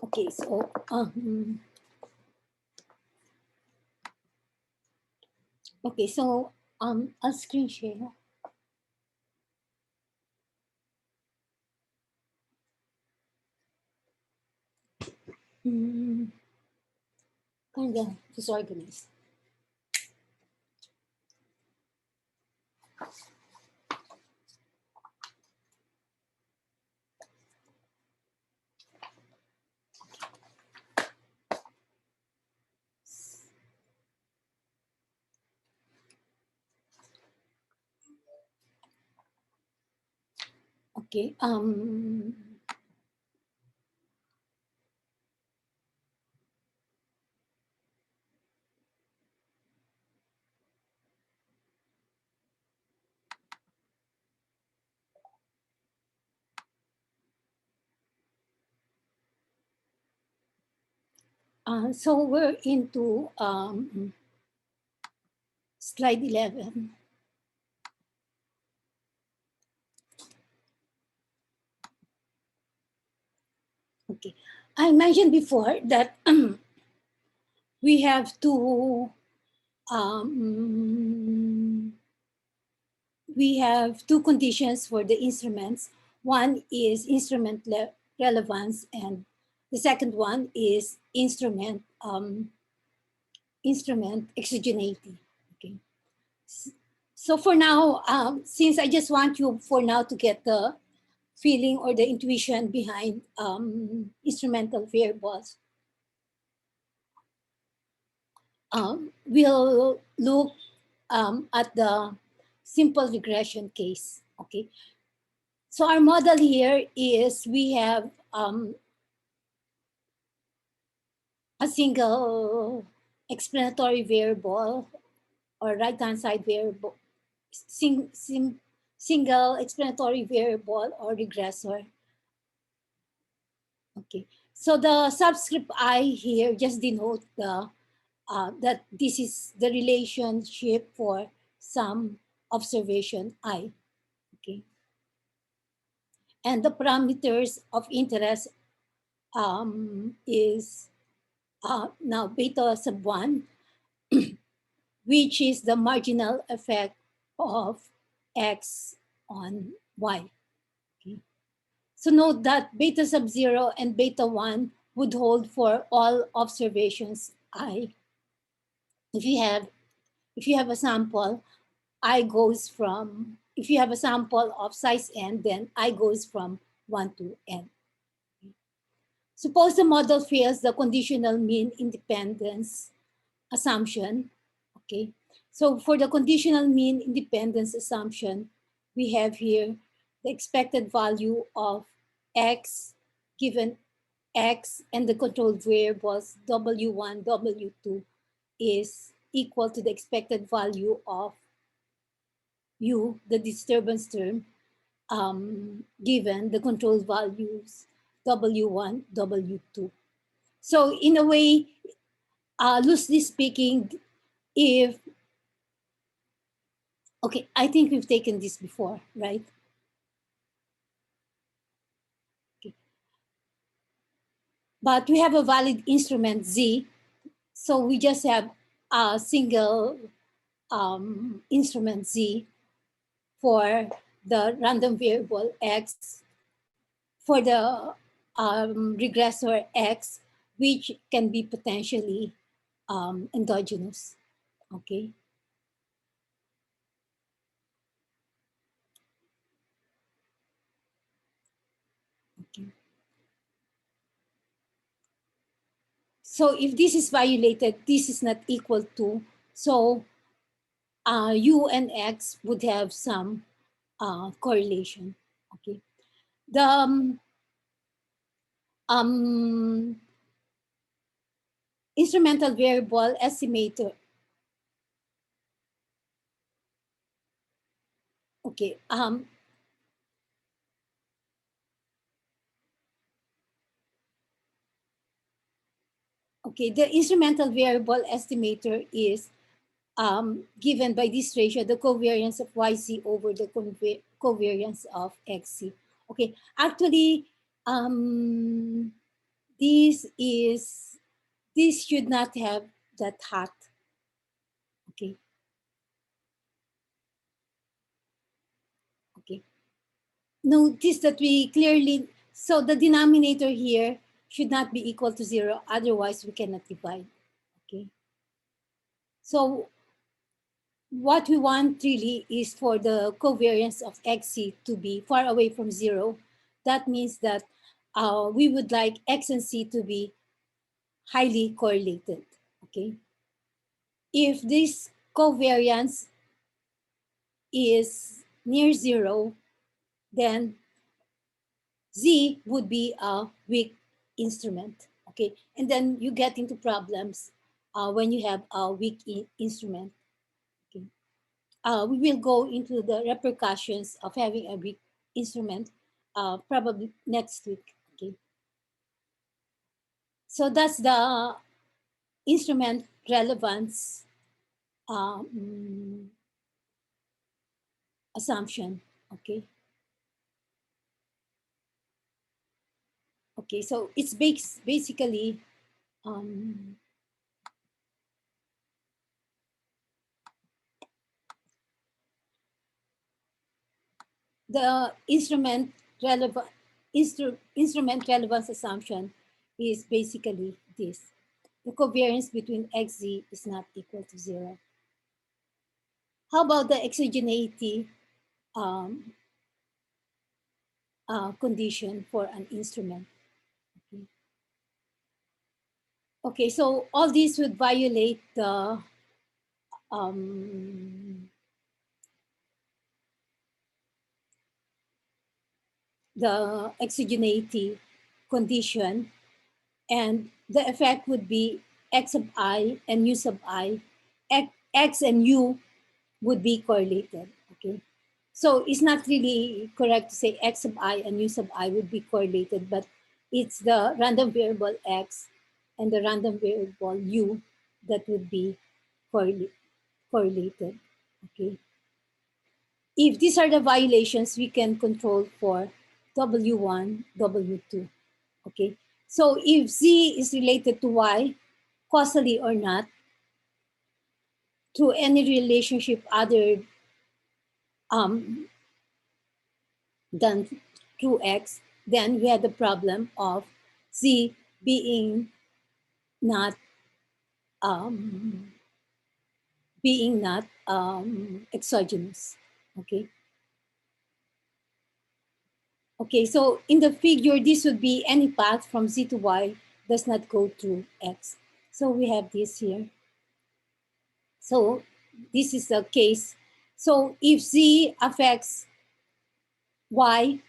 Okay, so okay, so I'll screen share. Kind of disorganized. Okay. So we're into slide 11. Okay. I mentioned before that we have um, two conditions for the instruments. One is instrument relevance, and the second one is instrument exogeneity. Okay. So for now, since I just want you for now to get the feeling or the intuition behind instrumental variables, we'll look at the simple regression case. Okay. So our model here is we have a single explanatory variable or right-hand side variable, single explanatory variable or regressor. Okay, so the subscript I here just denote the that this is the relationship for some observation I. Okay, and the parameters of interest is now beta sub 1, which is the marginal effect of x on y. Okay. So note that beta sub 0 and beta 1 would hold for all observations I. If you have a sample, I goes from, if you have a sample of size n, then I goes from 1 to n. Suppose the model fails the conditional mean independence assumption. Okay, so for the conditional mean independence assumption, we have here the expected value of x given x and the controlled variables w1, w2 is equal to the expected value of u, the disturbance term, given the control values W1, W2. So in a way, loosely speaking, if, okay, I think we've taken this before, right? Okay. But we have a valid instrument Z, so we just have a single instrument Z for the random variable X, for the regressor X, which can be potentially endogenous. Okay. Okay. So if this is violated, this is not equal to, so U and X would have some correlation. Okay. The instrumental variable estimator. Okay. Okay. The instrumental variable estimator is given by this ratio, the covariance of YC over the covariance of XC. Okay. Actually, this should not have that hat. Okay. Okay. Notice that we clearly, so the denominator here should not be equal to 0, otherwise we cannot divide. Okay. So what we want really is for the covariance of xc to be far away from 0. That means that we would like x and c to be highly correlated. Okay. If this covariance is near 0, then Z would be a weak instrument. Okay. And then you get into problems when you have a weak instrument. Okay. We will go into the repercussions of having a weak instrument probably next week. Okay. So that's the instrument relevance um, assumption. Okay. Okay. So it's basically um, the instrument relevance assumption is basically this: the covariance between xz is not equal to 0. How about the exogeneity um, condition for an instrument? Okay. Okay, so all these would violate um, the exogeneity condition, and the effect would be x sub I and u sub I. X and u would be correlated. Okay. So it's not really correct to say x sub I and u sub I would be correlated, but it's the random variable x and the random variable u that would be correlated. Okay. If these are the violations, we can control for W1, W2. Okay. So if Z is related to Y, causally or not, through any relationship other um, than through X, then we had the problem of Z being not um, exogenous. Okay. Okay. So in the figure, this would be any path from Z to Y does not go through X. So we have this here. So this is the case. So if Z affects Y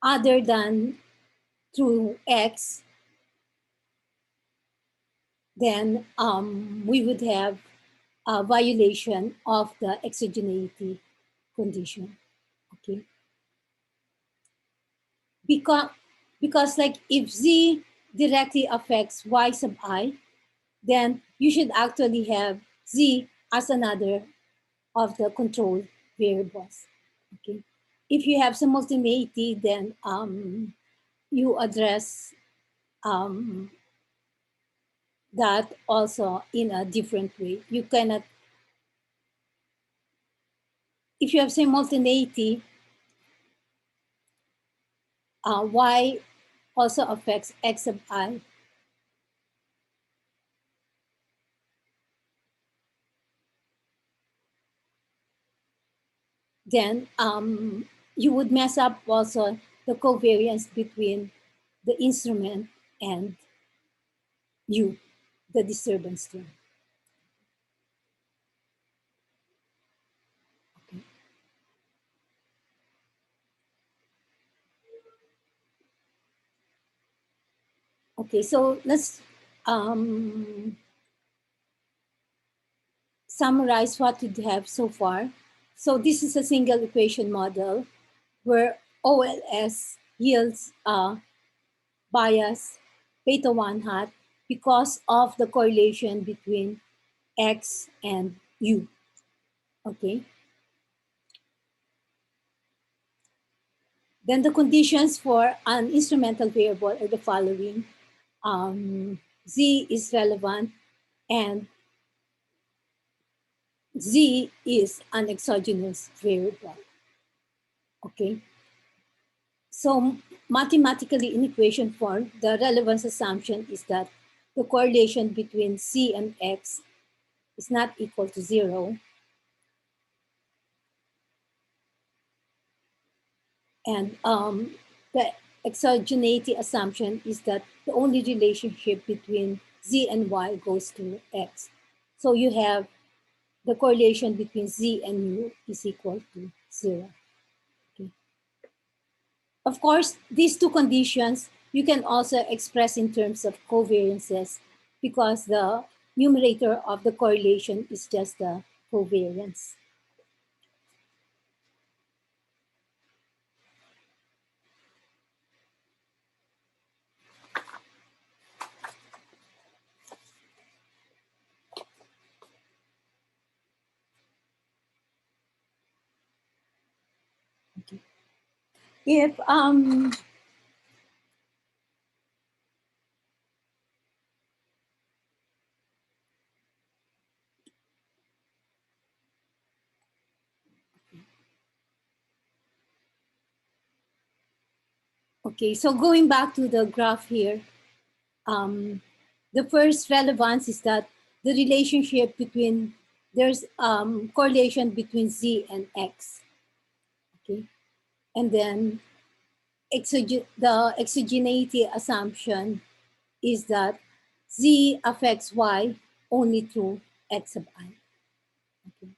other than through X, then we would have a violation of the exogeneity condition. Okay. Because, because like if Z directly affects Y sub I, then you should actually have Z as another of the control variables. Okay. If you have simultaneity, then you address um, that also in a different way. You cannot, if you have simultaneity, Y also affects X sub I. Then you would mess up also the covariance between the instrument and you, the disturbance term. Okay. Okay, so let's summarize what we have so far. So this is a single equation model where OLS yields bias beta 1 hat because of the correlation between X and U. Okay. Then the conditions for an instrumental variable are the following. Z is relevant and Z is an exogenous variable. Okay. So mathematically in equation form, the relevance assumption is that the correlation between C and X is not equal to 0. And the exogeneity assumption is that the only relationship between Z and Y goes to X. So you have the correlation between Z and U is equal to 0. Okay. Of course, these two conditions you can also express in terms of covariances because the numerator of the correlation is just the covariance. Okay. If okay, so going back to the graph here, the first relevance is that the relationship between there's correlation between Z and X. Okay, and then the exogeneity assumption is that Z affects Y only through X sub I. Okay.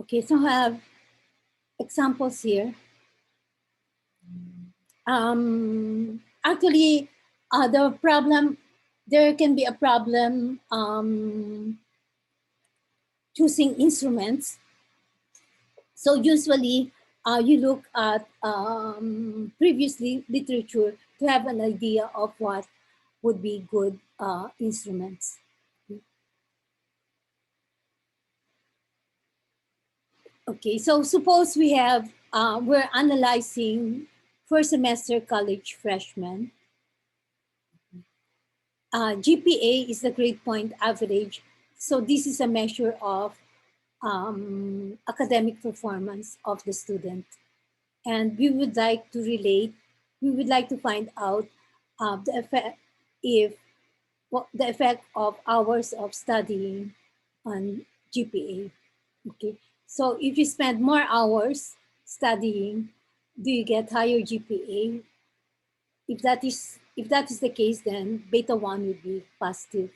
Okay, so I have examples here. Actually, the problem, there can be a problem choosing instruments. So usually you look at previously literature to have an idea of what would be good instruments. Okay, so suppose we have, we're analyzing first semester college freshmen. GPA is the grade point average. So this is a measure of academic performance of the student. And we would like to relate, we would like to find out the effect, if the effect of hours of studying on GPA. Okay, so if you spend more hours studying, do you get higher GPA? If that is the case, then beta 1 would be positive.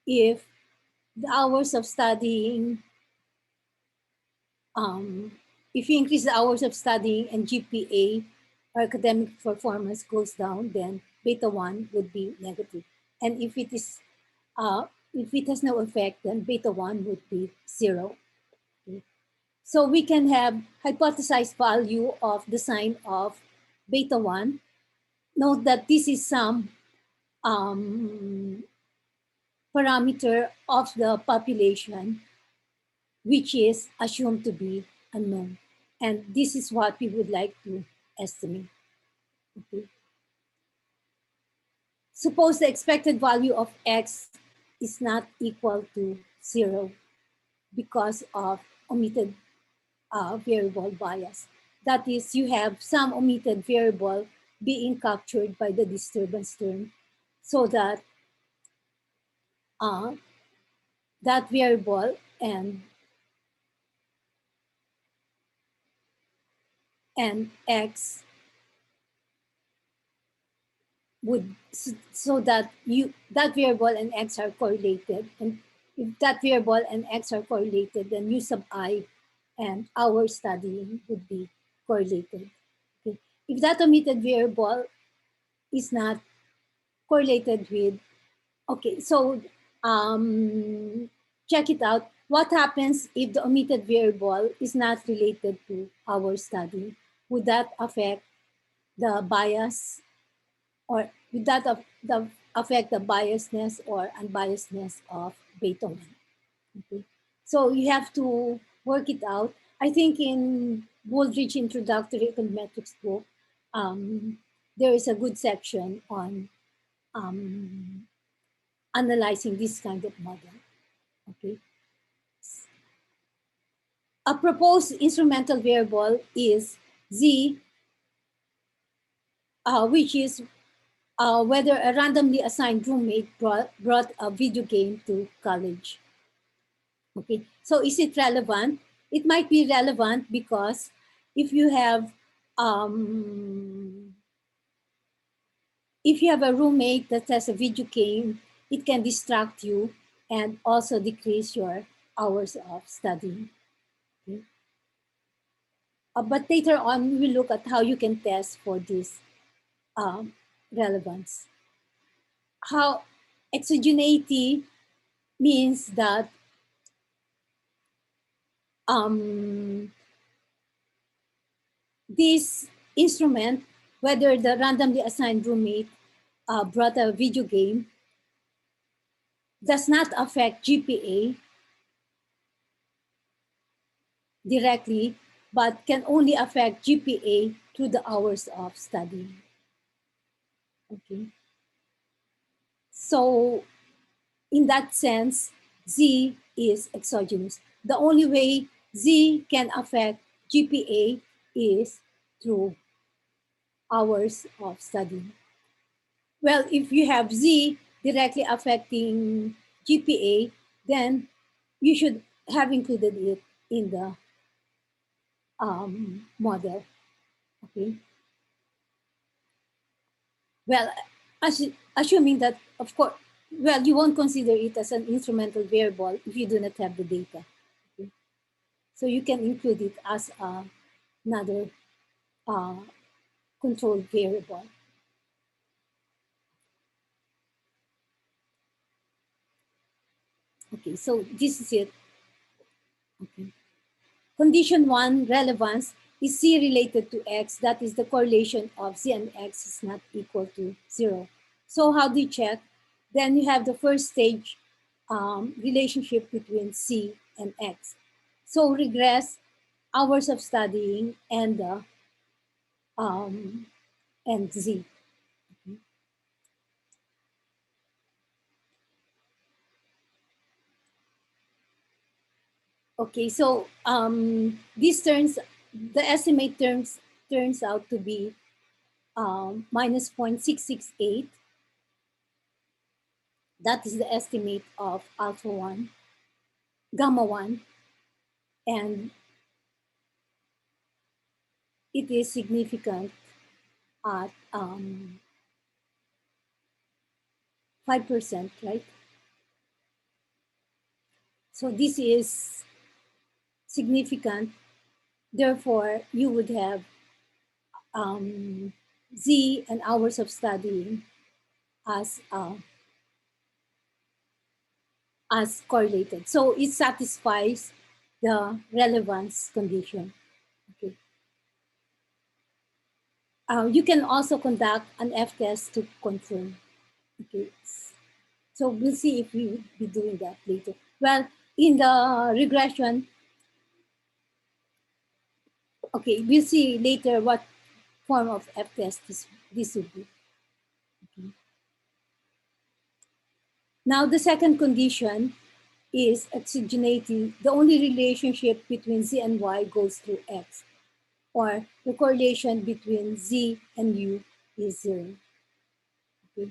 If the hours of studying, um, if you increase the hours of studying and GPA or academic performance goes down, then beta 1 would be negative. And if it has no effect, then beta 1 would be 0. Okay. So we can have hypothesized value of the sign of beta 1. Note that this is some parameter of the population, which is assumed to be unknown. And this is what we would like to estimate. Okay. Suppose the expected value of X is not equal to 0 because of omitted variable bias. That is, you have some omitted variable being captured by the disturbance term so that uh, that variable and X would, so that that variable and X are correlated. And if that variable and X are correlated, then U sub I and our studying would be correlated. Okay. If that omitted variable is not correlated with, okay, so check it out. What happens if the omitted variable is not related to our study? Would that affect the bias, or would that affect the biasness or unbiasedness of beta 1? Okay. So you have to work it out. I think in Baldrige Introductory Econometrics book, there is a good section on um, analyzing this kind of model. Okay. A proposed instrumental variable is Z, which is whether a randomly assigned roommate brought a video game to college. Okay, so is it relevant? It might be relevant because if you have um, if you have a roommate that has a video game, it can distract you and also decrease your hours of studying. Okay? But later on, we will look at how you can test for this um, relevance. How exogeneity means that um, this instrument, whether the randomly assigned roommate brought a video game, does not affect GPA directly, but can only affect GPA through the hours of studying. Okay. So in that sense, Z is exogenous. The only way Z can affect GPA is through hours of studying. Well, if you have Z directly affecting GPA, then you should have included it in the model. Okay. Well, assuming that, of course, well, you won't consider it as an instrumental variable if you do not have the data. Okay. So you can include it as another uh, control variable. Okay, so this is it. Okay. Condition one, relevance, is Z related to X. That is the correlation of Z and X is not equal to 0. So how do you check? Then you have the first stage relationship between C and X. So regress hours of studying um, and Z. Okay, so this the estimate turns out to be minus 0.668. That is the estimate of alpha 1, gamma 1, and it is significant at 5%, right? So this is significant. Therefore, you would have Z and hours of studying as correlated. So it satisfies the relevance condition. Okay. You can also conduct an F test to confirm. Okay. So we'll see if we will be doing that later. Well, in the regression, okay, we'll see later what form of F test this would be. Okay. Now the second condition is exogeneity. The only relationship between Z and Y goes through X, or the correlation between Z and U is 0. Okay.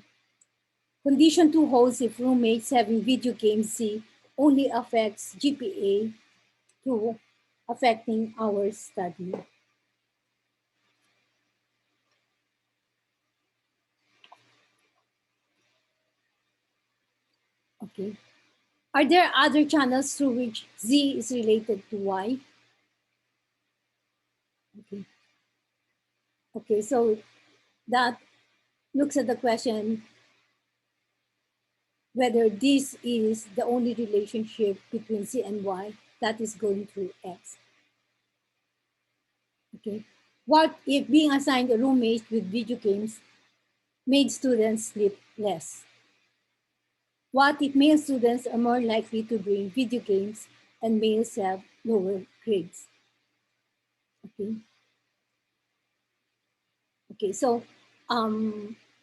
Condition 2 holds if roommates having video game Z only affects GPA through affecting our study. Okay. Are there other channels through which Z is related to Y? Okay. Okay, so that looks at the question whether this is the only relationship between Z and Y that is going through X. Okay. What if being assigned a roommate with video games made students sleep less? What if male students are more likely to bring video games and males have lower grades? Okay. Okay. So,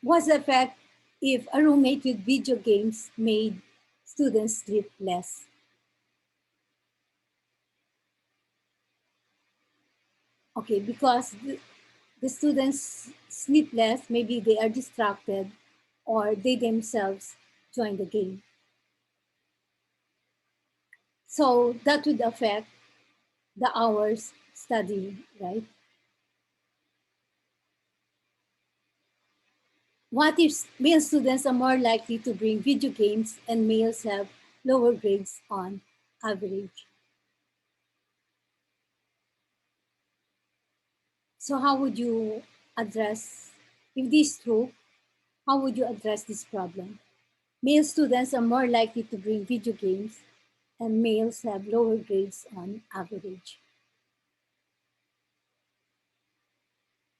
what's the effect if a roommate with video games made students sleep less? Okay, because the students sleep less, maybe they are distracted or they themselves join the game. So that would affect the hours studying, right? What if male students are more likely to bring video games and males have lower grades on average? So how would you address, if this is true, how would you address this problem? Male students are more likely to bring video games and males have lower grades on average.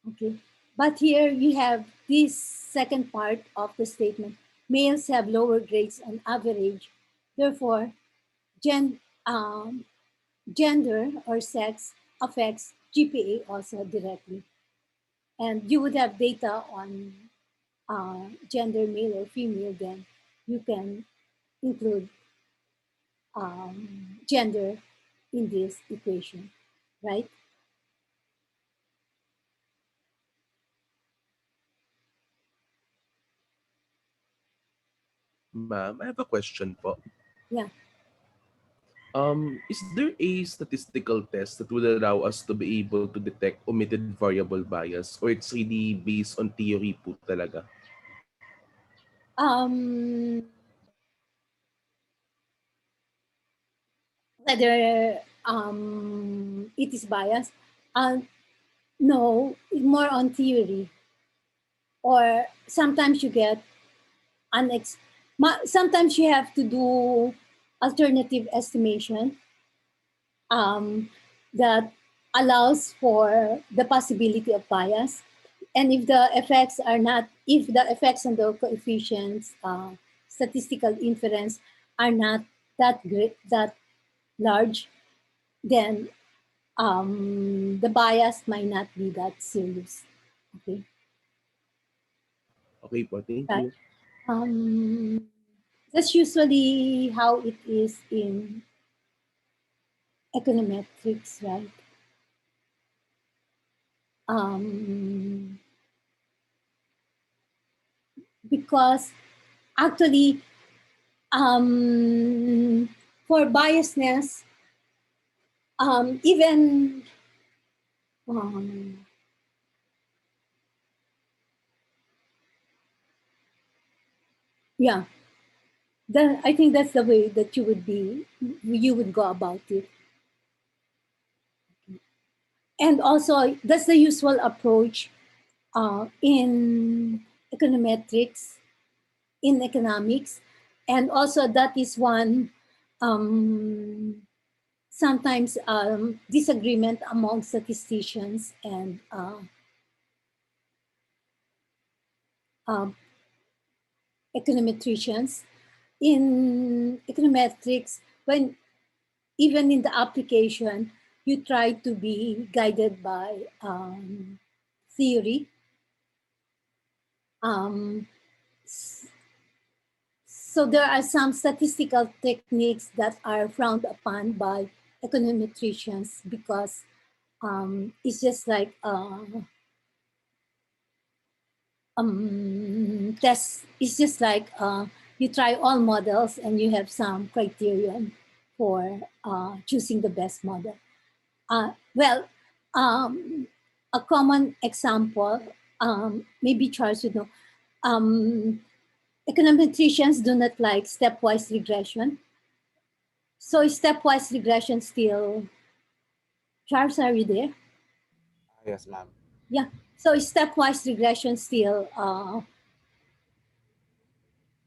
Okay, but here you have this second part of the statement. Males have lower grades on average. Therefore, gen, um, gender or sex affects GPA also directly. And you would have data on gender, male or female, then you can include gender in this equation, right? Ma'am, I have a question po. Yeah. Is there a statistical test that would allow us to be able to detect omitted variable bias, or it's really based on theory po talaga? Um, Whether it is biased, uh, no, more on theory. Or sometimes you get unex. Sometimes you have to do alternative estimation that allows for the possibility of bias. And if the effects are not, if the effects on the coefficients, statistical inference are not that great, that large, then the bias might not be that serious. Okay, Okay po, thank right. you. Um, that's usually how it is in econometrics, right? Um, because actually, um, for biasness, even um, yeah, I think that's the way that you would go about it. And also, that's the usual approach in econometrics, in economics. And also, that is one um, sometimes disagreement among statisticians and uh, econometricians. In econometrics, when even in the application, you try to be guided by theory. Um, So there are some statistical techniques that are frowned upon by econometricians because it's just like test. It's just like you try all models and you have some criterion for choosing the best model. Well, a common example, maybe Charles would know. Um, Econometricians do not like stepwise regression. So stepwise regression still, Charles, are you there? Yes, ma'am. Yeah. So stepwise regression still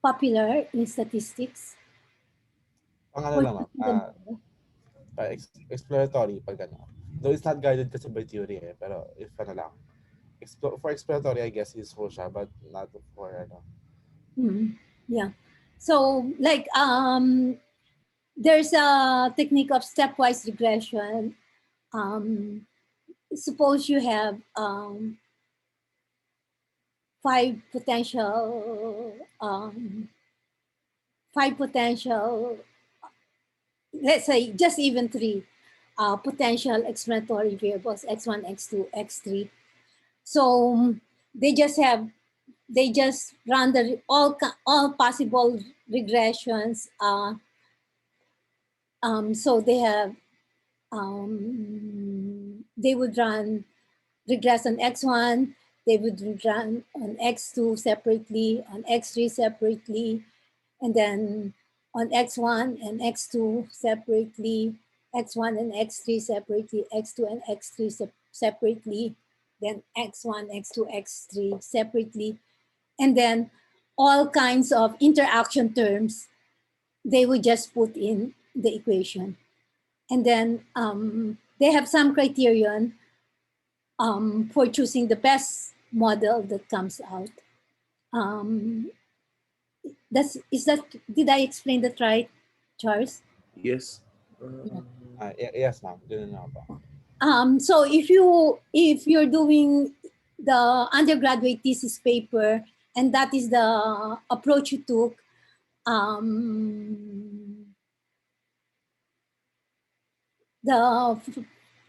popular in statistics Pang ano for lang, ma'am, choosing the model. exploratory pag ano. Though it's not guided kasi by theory eh, pero if ano lang, for exploratory, I guess, useful siya, but not for ano. Mhm. Yeah. So like there's a technique of stepwise regression. Suppose you have five potential, let's say just even three potential explanatory variables, x1, x2, x3. So they just run the all possible regressions. So they would run regress on x1, they would run on x2 separately, on x3 separately, and then on x1 and x2 separately, x1 and x3 separately, x2 and x3 separately, then x1, x2, x3 separately, and then all kinds of interaction terms they would just put in the equation. And then they have some criterion for choosing the best model that comes out. Did I explain that right, Charles? Yes. Yes, ma'am. Ganun na po. So if you're doing the undergraduate thesis paper and that is the approach you took, the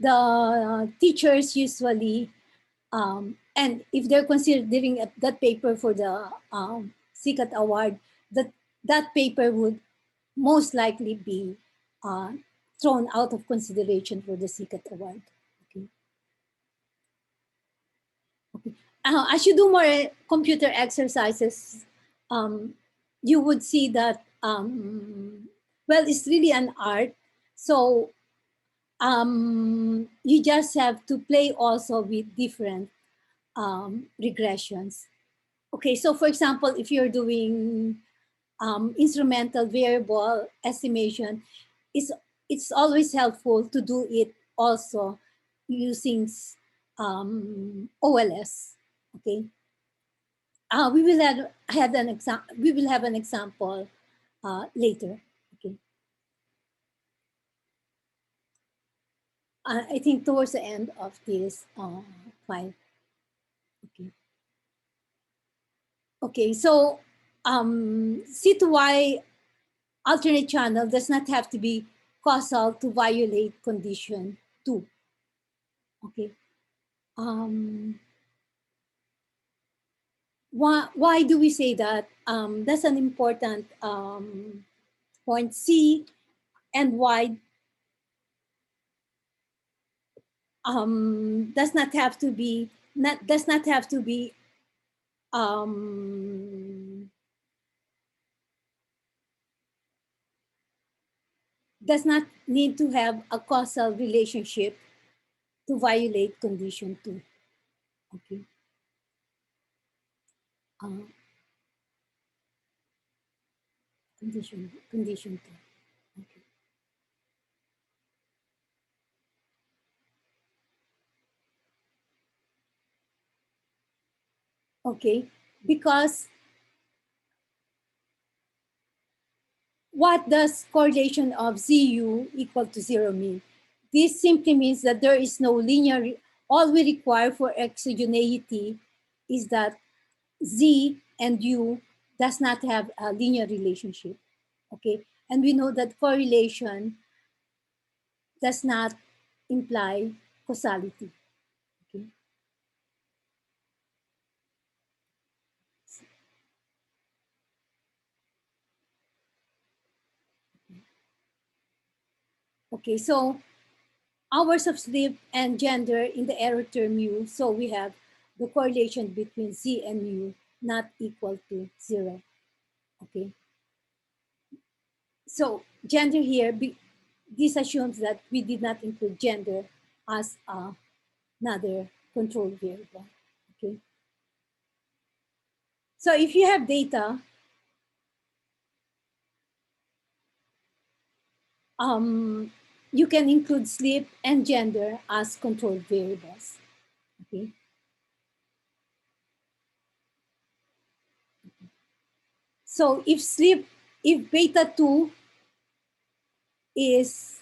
the teachers usually, and if they're considering that paper for the CCAT award, that paper would most likely be thrown out of consideration for the CCAT award. Okay. Okay. As you do more computer exercises, you would see that, well, it's really an art. So you just have to play also with different regressions. Okay, so for example, if you're doing instrumental variable estimation, it's always helpful to do it also using OLS. Okay, we will have an example. We will have an example later. Okay, I think towards the end of this file. Okay. Okay, so C2Y alternate channel does not have to be causal to violate condition 2. Okay. Why do we say that? That's an important point. C and Y does not have to be does not need to have a causal relationship to violate condition 2. Okay. Condition 2. Okay. Okay, because what does correlation of ZU equal to 0 mean? This simply means that there is no linear, all we require for exogeneity is that Z and U does not have a linear relationship, okay? And we know that correlation does not imply causality, okay? Okay, so hours of sleep and gender in the error term U. So we have the correlation between Z and U not equal to 0. Okay. So gender here, this assumes that we did not include gender as another control variable. Okay. So if you have data, you can include sleep and gender as control variables. Okay. So if sleep if beta 2 is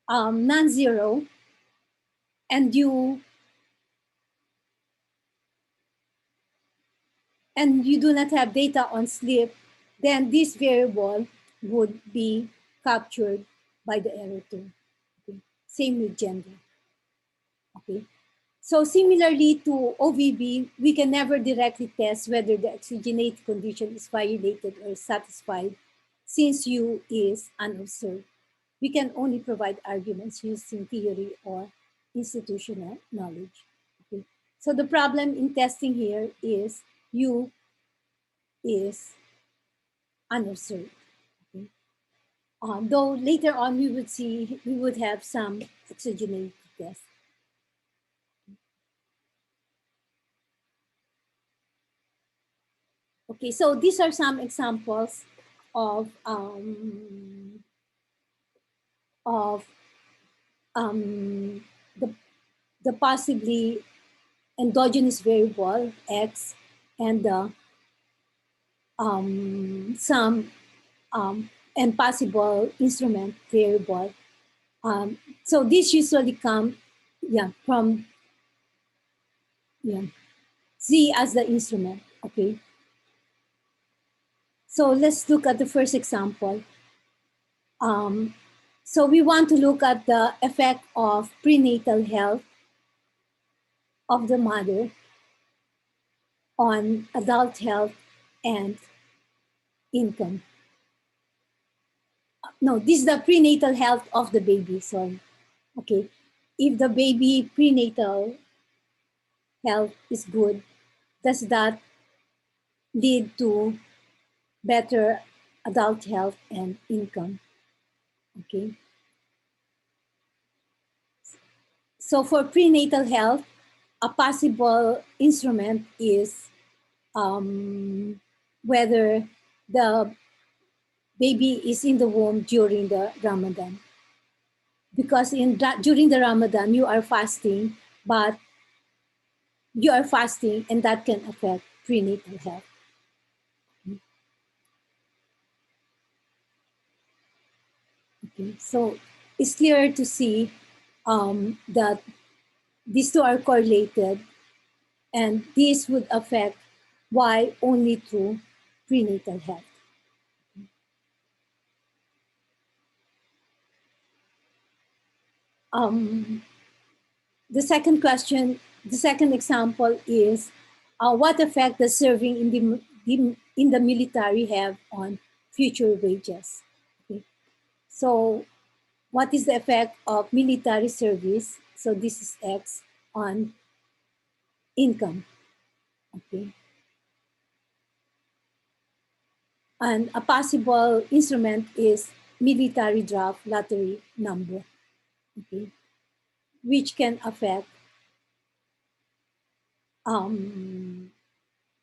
non-zero and you do not have data on sleep, then this variable would be captured by the error too. Okay. Same with gender. Okay. So similarly to OVB, we can never directly test whether the exogenate condition is violated or satisfied since U is unobserved. We can only provide arguments using theory or institutional knowledge. Okay. So the problem in testing here is U is unobserved. Okay. Though later on we would have some exogenate tests. Okay, so these are some examples of of the possibly endogenous variable X and the some and possible instrument variable. So these usually come from Z as the instrument. Okay. So let's look at the first example. So we want to look at the effect of prenatal health of the mother on adult health and income. No, this is the prenatal health of the baby, sorry. Okay, if the baby prenatal health is good, does that lead to better adult health and income? Okay. So for prenatal health, a possible instrument is whether the baby is in the womb during the Ramadan. Because during the Ramadan, you are fasting, but you are fasting and that can affect prenatal health. Okay, so it's clear to see that these two are correlated and this would affect Y only through prenatal health. The second question, the second example is what effect does serving in the military have on future wages? Okay. So what is the effect of military service? So this is X on income. Okay. And a possible instrument is military draft lottery number, okay, which can affect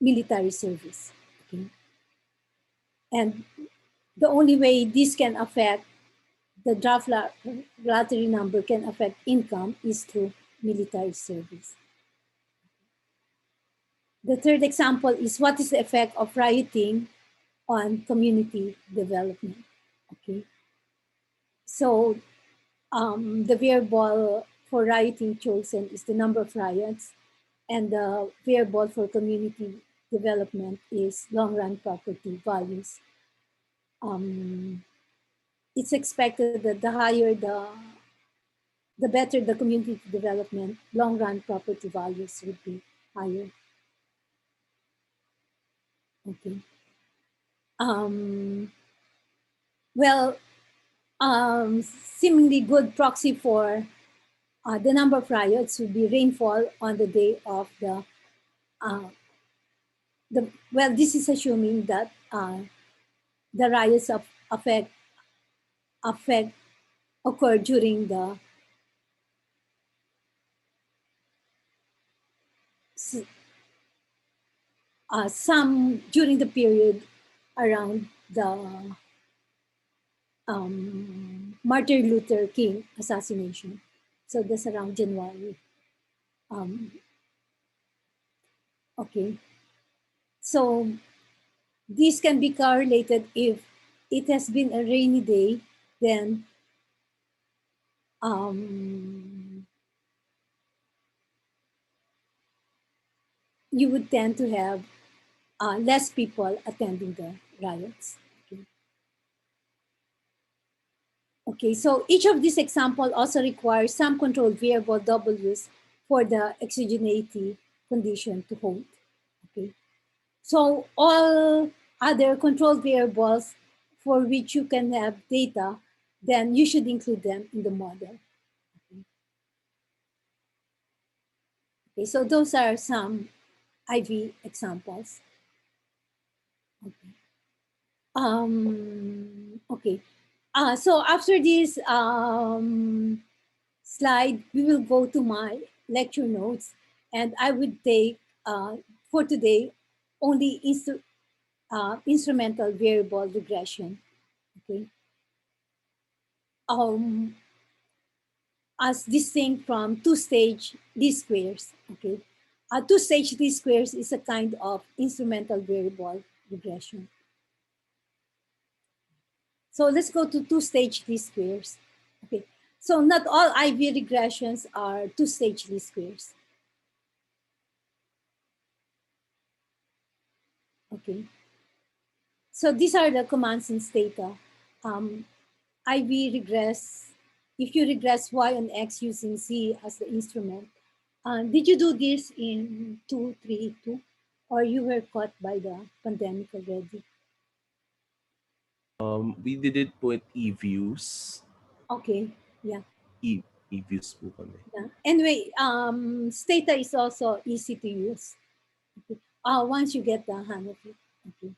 military service. Okay. And the only way this can affect the draft lottery number can affect income is through military service. The third example is what is the effect of rioting on community development. Okay. So the variable for rioting chosen is the number of riots, and the variable for community development is long run property values. It's expected that the higher the better the community development, long run property values would be higher. Okay. Well, seemingly good proxy for the number of riots would be rainfall on the day of well, this is assuming that the riots affect occur during the some during the period around the Martin Luther King assassination. So that's around January. Okay. So this can be correlated if it has been a rainy day, then you would tend to have less people attending the riots. Okay, so each of these examples also requires some controlled variable W's for the exogeneity condition to hold. Okay, so all other controlled variables for which you can have data, then you should include them in the model. Okay, so those are some IV examples. Okay. Okay. So after this slide, we will go to my lecture notes, and I would take for today only instrumental variable regression. Okay. As distinct from two-stage least squares. Okay. A two-stage least squares is a kind of instrumental variable regression. So let's go to two-stage least squares. Okay. So not all IV regressions are two-stage least squares. Okay. So these are the commands in Stata. IV regress, if you regress Y and X using Z as the instrument. Did you do this in 232 or you were caught by the pandemic already? We did it po at e-views. Okay, yeah. E-views po kami. Yeah. Anyway, Stata is also easy to use. Okay. Once you get the hang of it. Okay.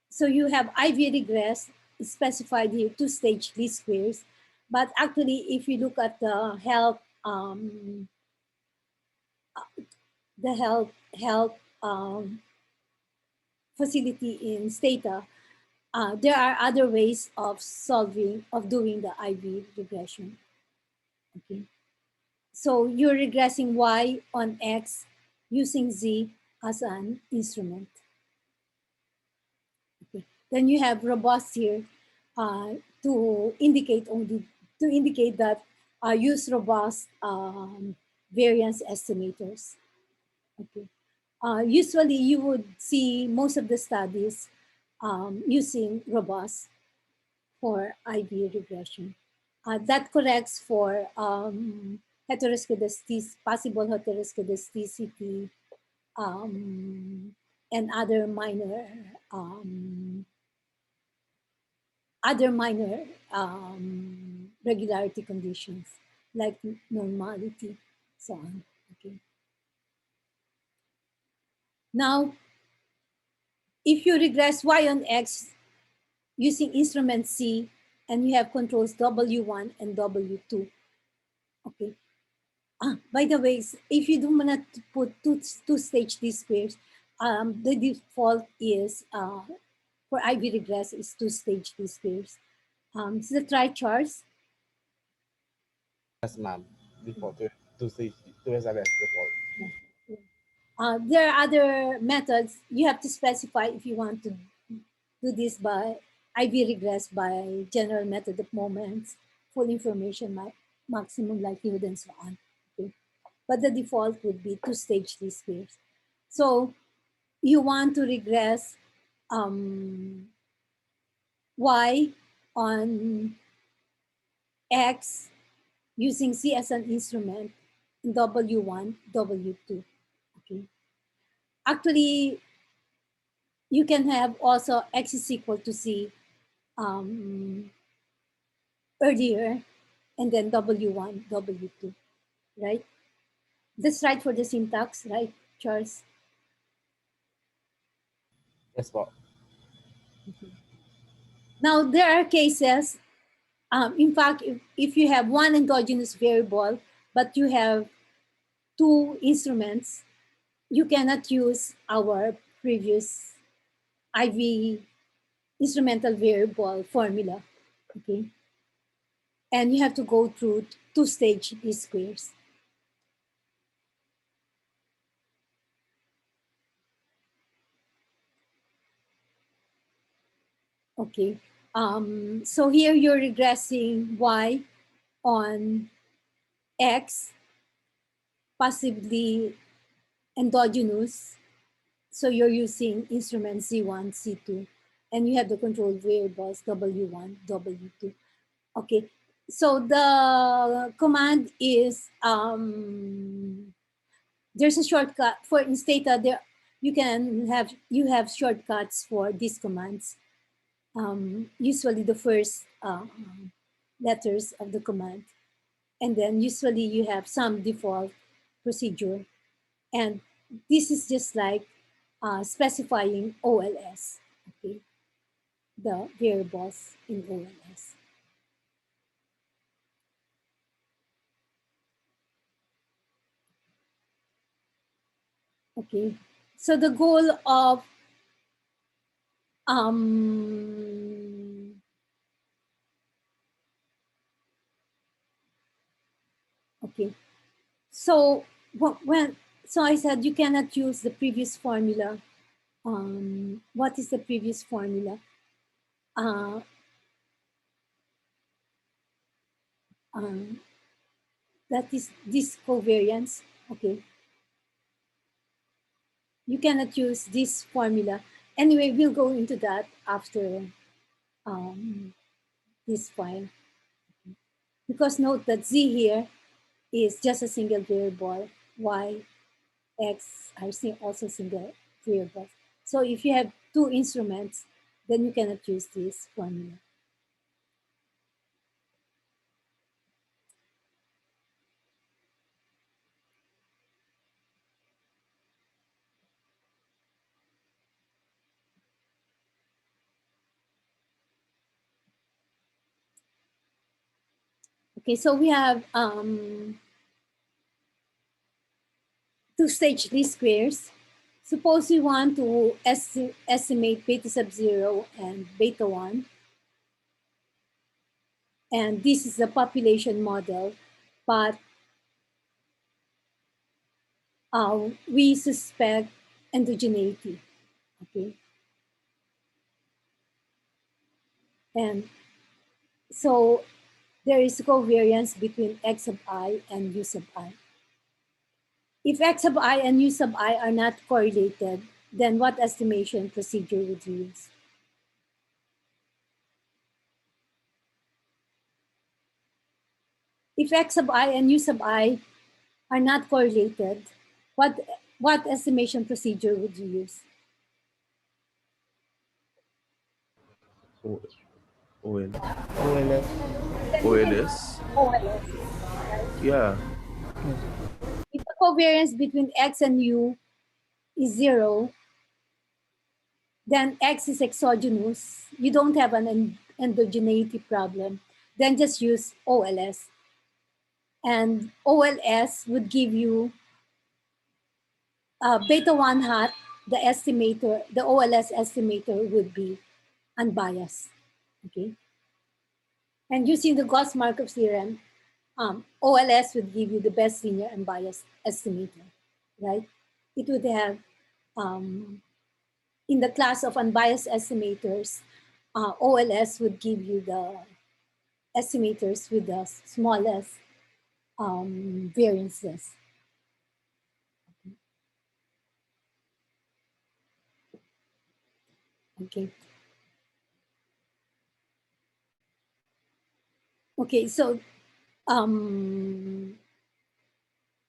So you have IV regress specified here, two-stage least squares. But actually, if you look at the help facility in Stata, there are other ways of doing the IV regression. Okay. So you're regressing Y on X using Z as an instrument. Okay. Then you have robust here to indicate that use robust variance estimators. Okay. Usually you would see most of the studies using robust for IV regression. That corrects for heteroscedasticity, possible heteroscedasticity, and other minor regularity conditions like normality, so on. Okay. Now, if you regress Y on X using instrument C and you have controls W1 and W2, okay. By the way, if you do not put two-stage least squares, the default is for IV regress is two-stage least squares. This is the trichars. Yes, ma'am. Default to say to SLS default. There are other methods. You have to specify if you want to do this by IV regress by general method of moments, full information, maximum likelihood, and so on. Okay. But the default would be two-stage least squares. So you want to regress Y on X using C as an instrument in W1, W2. Okay. Actually, you can have also X is equal to C earlier and then W1, W2, right? That's right for the syntax, right, Charles? Yes, po. Now, there are cases, in fact, if you have one endogenous variable, but you have two instruments, you cannot use our previous IV instrumental variable formula, okay? And you have to go through two-stage least squares. Okay. So here you're regressing y on x, possibly endogenous. So you're using instruments Z1, C2, and you have the control variables W1, W2. Okay. So the command is there's a shortcut for in Stata. There you have shortcuts for these commands. Usually the first letters of the command, and then usually you have some default procedure, and this is just like specifying OLS, okay, the variables in OLS. Okay, so the goal of okay, so when so I said you cannot use the previous formula. What is the previous formula? Uh, um, that is this covariance. Okay, you cannot use this formula. Anyway, we'll go into that after this file. Because note that z here is just a single variable, y, x are also single variables. So if you have two instruments, then you cannot use this formula. Okay, so we have two-stage least squares. Suppose we want to estimate beta sub 0 and beta 1. And this is a population model, but we suspect endogeneity, okay? And so there is covariance between x sub I and u sub I. If x sub I and u sub I are not correlated, then what estimation procedure would you use? If x sub I and u sub I are not correlated, what estimation procedure would you use? O- OL. OLS. Then you can use OLS? OLS, right? Yeah. If the covariance between x and u is 0, then X is exogenous, you don't have an endogeneity problem, then just use OLS. And OLS would give you beta 1 hat, the estimator, the OLS estimator would be unbiased. Okay. And using the Gauss Markov theorem, OLS would give you the best linear unbiased estimator, right? It would have, in the class of unbiased estimators, OLS would give you the estimators with the smallest variances. Okay. Okay. So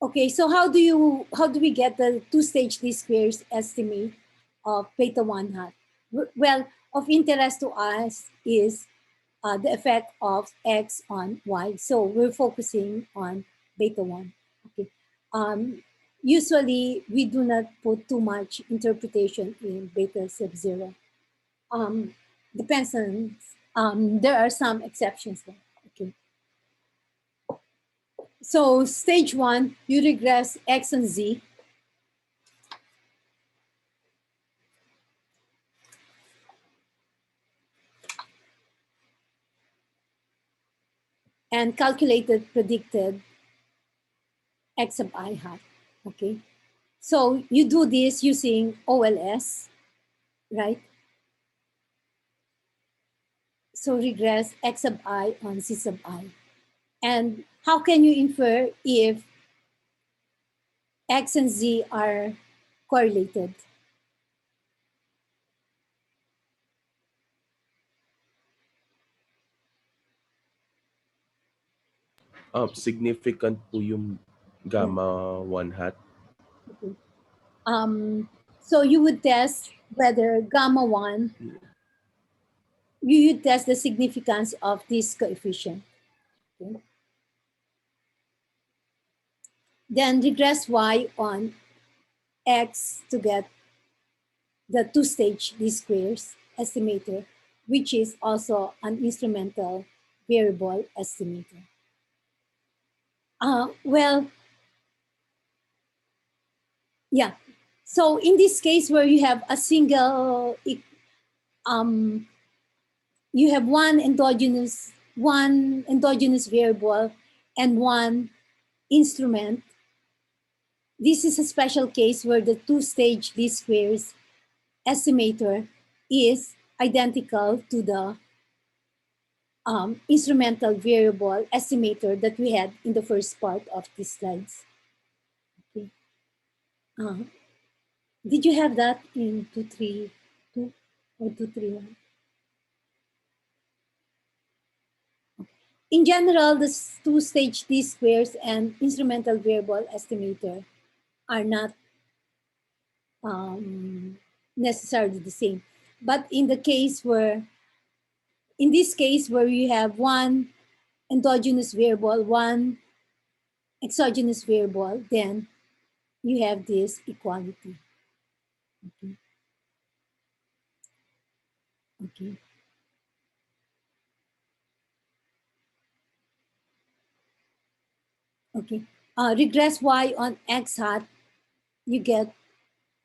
okay. So how do we get the two-stage least squares estimate of beta 1 hat? Well, of interest to us is the effect of x on y. So we're focusing on beta 1. Okay. Usually we do not put too much interpretation in beta sub 0. Um, Depends on, there are some exceptions there. Okay. So stage 1, you regress x and z. And calculated predicted x sub I hat. Okay. So you do this using OLS, right? So regress x sub I on c sub I. And how can you infer if x and z are correlated? Significant po yung Yeah. gamma 1 hat. Okay. So you would test whether gamma 1, you would test the significance of this coefficient. Okay. Then regress y on x to get the two-stage least squares estimator, which is also an instrumental variable estimator. Well, yeah. So in this case where you have a single, um, you have one endogenous variable and one instrument. This is a special case where the two-stage least squares estimator is identical to the instrumental variable estimator that we had in the first part of these slides. Okay. Uh, did you have that in 232 or 231? In general, the two-stage least squares and instrumental variable estimator are not necessarily the same. But in this case where you have one endogenous variable, one exogenous variable, then you have this equality. Okay. Okay. Okay. Regress y on x hat, you get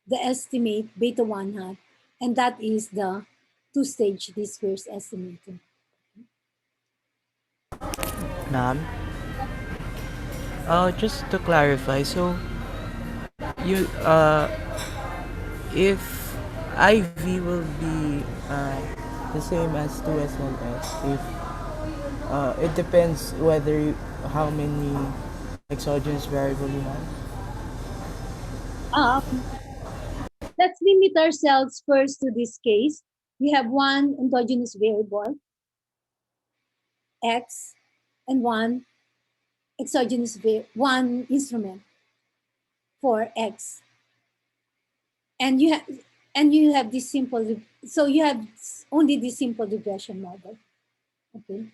the estimate beta 1 hat, and that is the two-stage least squares estimator. Ma'am, just to clarify, so you if IV will be the same as 2SLS, if it depends whether how many exogenous variable you have. Um, let's limit ourselves first to this case. We have one endogenous variable, x, and one one instrument for x, and you have this simple. So you have only this simple regression model. Okay.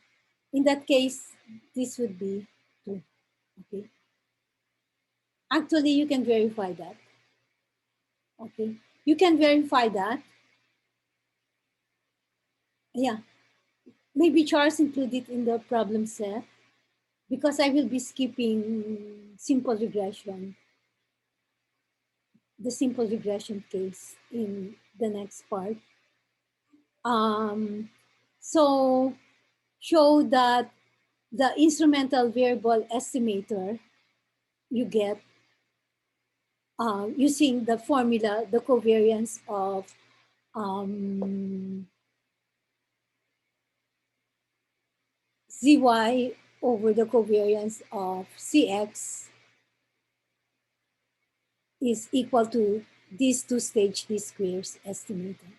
In that case, this would be 2. Okay. Actually, you can verify that. Okay. You can verify that. Yeah. Maybe Charles included in the problem set because I will be skipping the simple regression case in the next part. So show that the instrumental variable estimator you get using the formula, the covariance of zy over the covariance of cx is equal to these two-stage least squares estimated.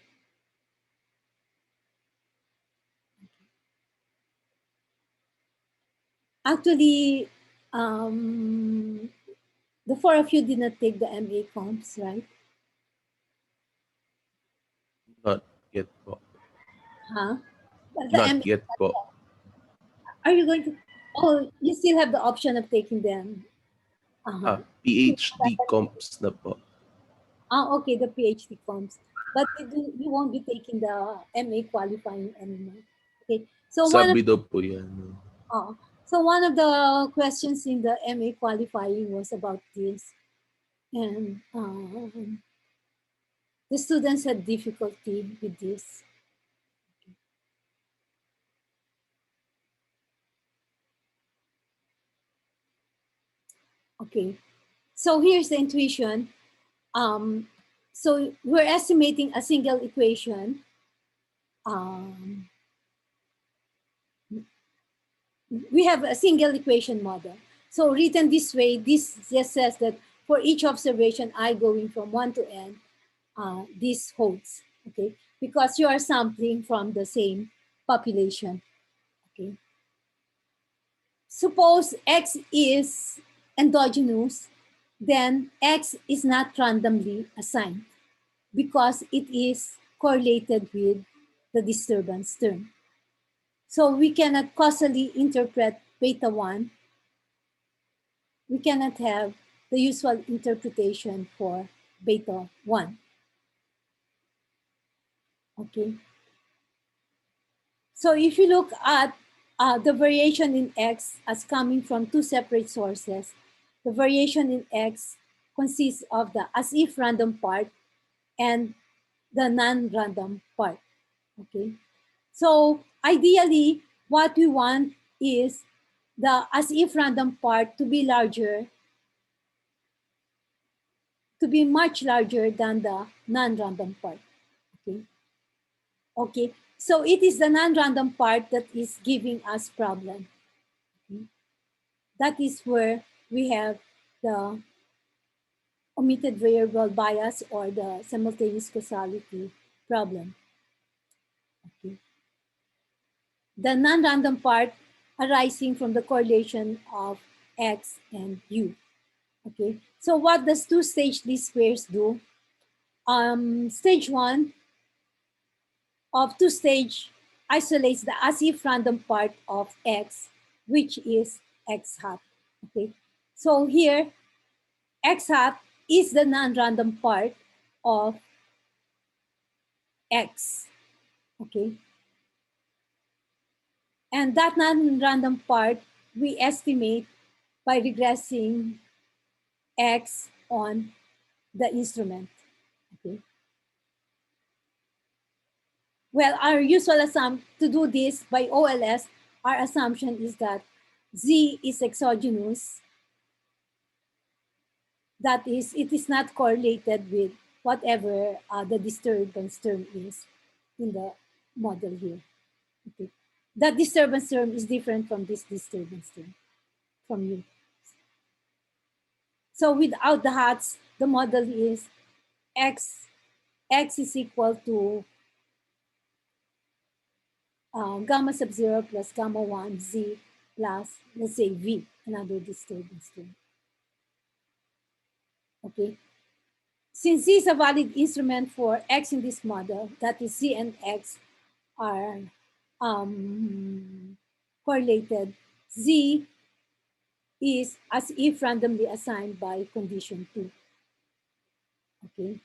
Actually, the four of you did not take the MA comps, right? Not yet po. Huh? The Not MA, yet po. are you going to? Oh, you still have the option of taking them. Uh-huh. PhD comps na po. Okay, the PhD comps. But you won't be taking the MA qualifying anymore. Okay. So Sabi daw po yan. one of the questions in the MA qualifying was about this. And the students had difficulty with this. Okay. So here's the intuition. So we're estimating a single equation. we have a single equation model. So written this way, this just says that for each observation I going from 1 to n, this holds, okay? Because you are sampling from the same population, okay? Suppose X is endogenous, then X is not randomly assigned because it is correlated with the disturbance term. So we cannot causally interpret beta 1. We cannot have the usual interpretation for beta 1. Okay. So if you look at the variation in X as coming from two separate sources, the variation in X consists of the as if random part and the non-random part. Okay. So ideally, what we want is the as if random part to be larger, to be much larger than the non-random part. Okay. Okay. So it is the non-random part that is giving us problem. Okay. That is where we have the omitted variable bias or the simultaneous causality problem. Okay. The non-random part arising from the correlation of X and U. Okay, so what does two-stage least squares do? Stage one of two-stage isolates the as if random part of X, which is X hat. Okay, so here X hat is the non-random part of X. Okay, and that non-random part we estimate by regressing X on the instrument. Okay. Well, our usual assumption to do this by OLS, our assumption is that Z is exogenous. That is, it is not correlated with whatever the disturbance term is in the model here. Okay. That disturbance term is different from this disturbance term from you. So without the hats, the model is X is equal to gamma sub 0 plus gamma 1 Z plus, let's say, V, another disturbance term. Okay. Since Z is a valid instrument for X in this model, that is Z and X are correlated, Z is as if randomly assigned by condition 2. Okay.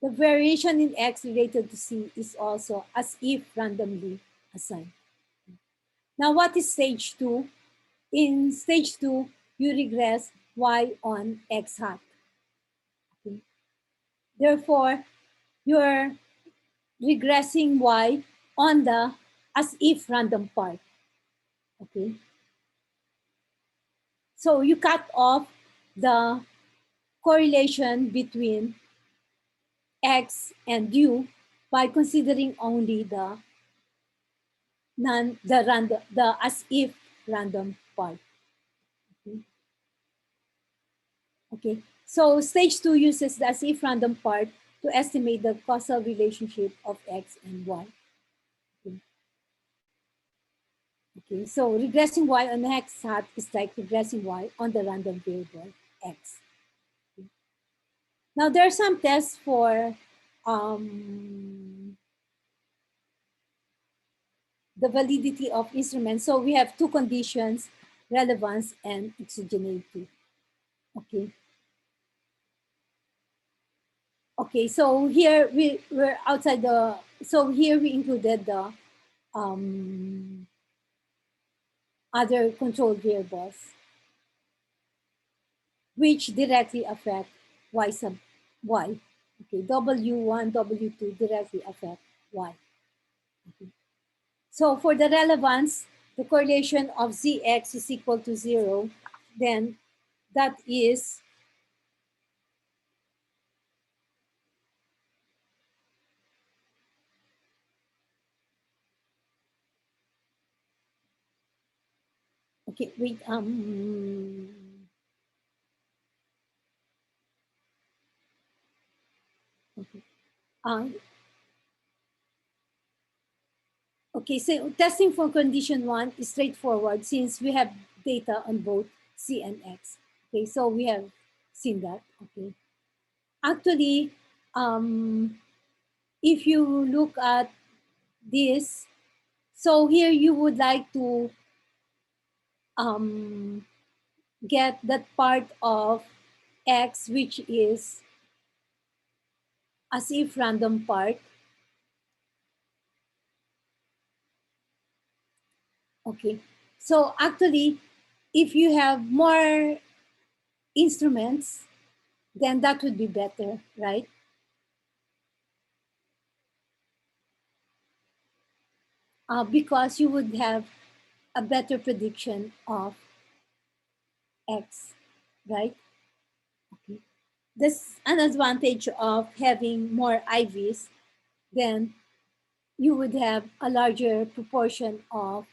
The variation in X related to C is also as if randomly assigned. Now, what is stage 2? In stage 2, you regress Y on X hat. Okay. Therefore, you're regressing Y on the as if random part. Okay. So you cut off the correlation between X and U by considering only the the as if random part. Okay. Okay. So stage 2 uses the as if random part to estimate the causal relationship of X and Y. Okay. Okay, so regressing Y on X hat is like regressing Y on the random variable X. Okay. Now there are some tests for the validity of instruments. So we have two conditions, relevance and exogeneity. Okay. Okay, so here we're outside the, so here we included the other control variables, which directly affect Y sub Y. Okay, W1, W2 directly affect Y. Okay. So for the relevance, the correlation of Zx is equal to 0, then that is Okay, wait. Okay. Okay, so testing for condition 1 is straightforward since we have data on both C and X. Okay, so we have seen that. Okay. Actually, if you look at this, so here you would like to get that part of X which is as if random part. Okay, so actually, if you have more instruments, then that would be better, right? Because you would have a better prediction of X, right? Okay. That's an advantage of having more IVs. Then you would have a larger proportion of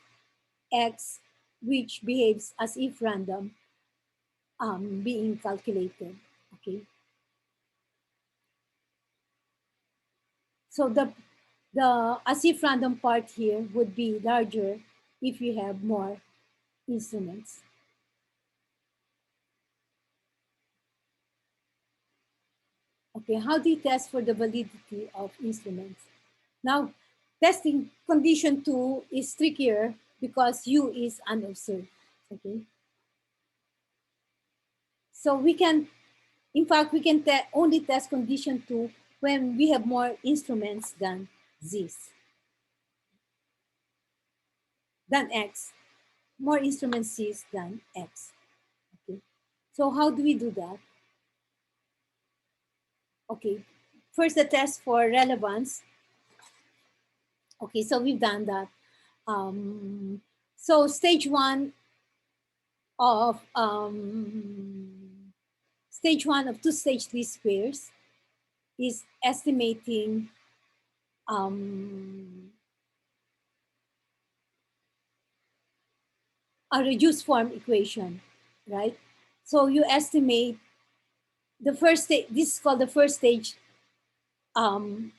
X, which behaves as if random, being calculated. Okay. So the as if random part here would be larger if you have more instruments. Okay, how do you test for the validity of instruments? Now, testing condition 2 is trickier because U is unobserved. Okay, so we can, in fact, we can only test condition 2 when we have more instruments than Z's, than X, more instruments C's than X. Okay, so how do we do that? Okay, first the test for relevance. Okay, so we've done that. So of stage one of two-stage least squares is estimating a reduced form equation, right? So you estimate the first stage. This is called the first stage. Okay,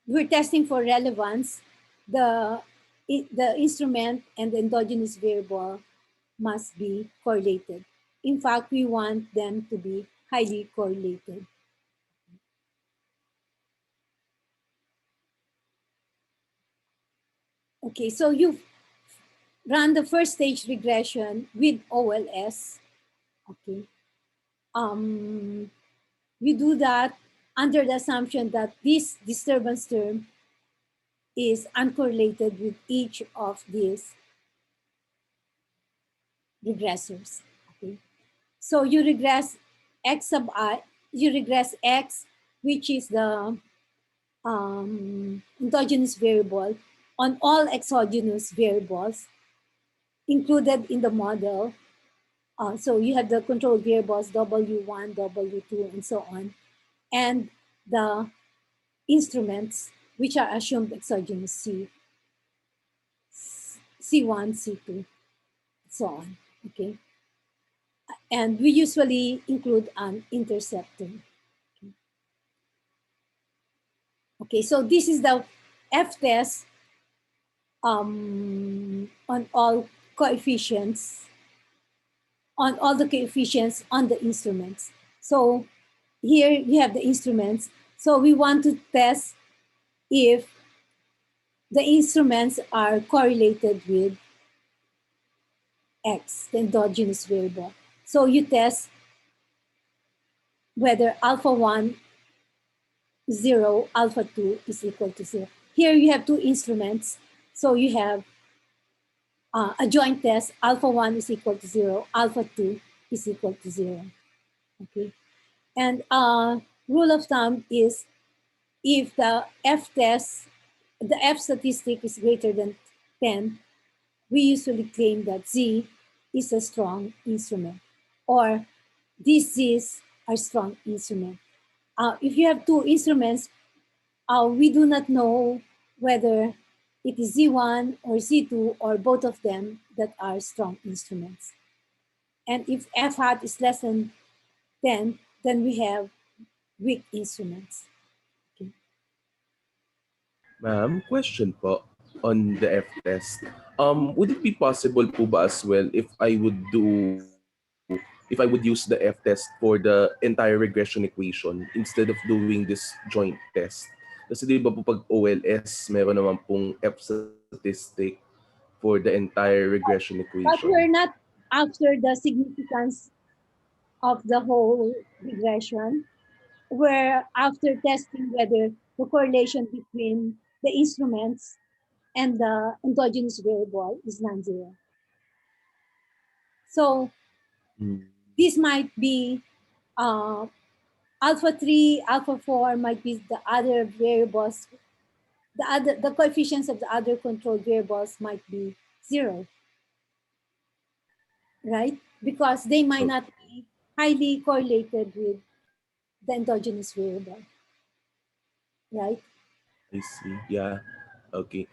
we're testing for relevance. The instrument and the endogenous variable must be correlated. In fact, we want them to be highly correlated. Okay, so you've run the first stage regression with OLS. Okay, you do that under the assumption that this disturbance term is uncorrelated with each of these regressors. Okay, so you regress x sub I, you regress x, which is the endogenous variable, on all exogenous variables included in the model. So you have the control variables W1, W2, and so on, and the instruments, which are assumed exogenous C1, C2, so on. Okay, and we usually include an interceptor. Okay, so this is the F test on all coefficients, on all the coefficients on the instruments. So here you have the instruments. So we want to test if the instruments are correlated with X, the endogenous variable. So you test whether alpha 1, 0, alpha 2 is equal to 0. Here you have two instruments. So you have a joint test, alpha 1 is equal to 0, alpha 2 is equal to 0. Okay. And rule of thumb is if the F test, the F statistic is greater than 10, we usually claim that Z is a strong instrument, or these Z's are strong instrument. If you have two instruments, we do not know whether it is Z1 or Z2 or both of them that are strong instruments. And if F hat is less than 10, then we have weak instruments. Okay. Ma'am, question po on the F test. Would it be possible po ba as well if I would use the F test for the entire regression equation instead of doing this joint test? Kasi di ba po pag OLS, meron naman pong F statistic for the entire regression But equation. we're not after the significance of the whole regression. We're after testing whether the correlation between the instruments and the endogenous variable is non-zero. So Hmm. this might be alpha 3, alpha 4 might be the other variables. The coefficients of the other control variables might be 0, right? Because they might Oh, not be highly correlated with the endogenous variable, right? I see. Yeah. Okay.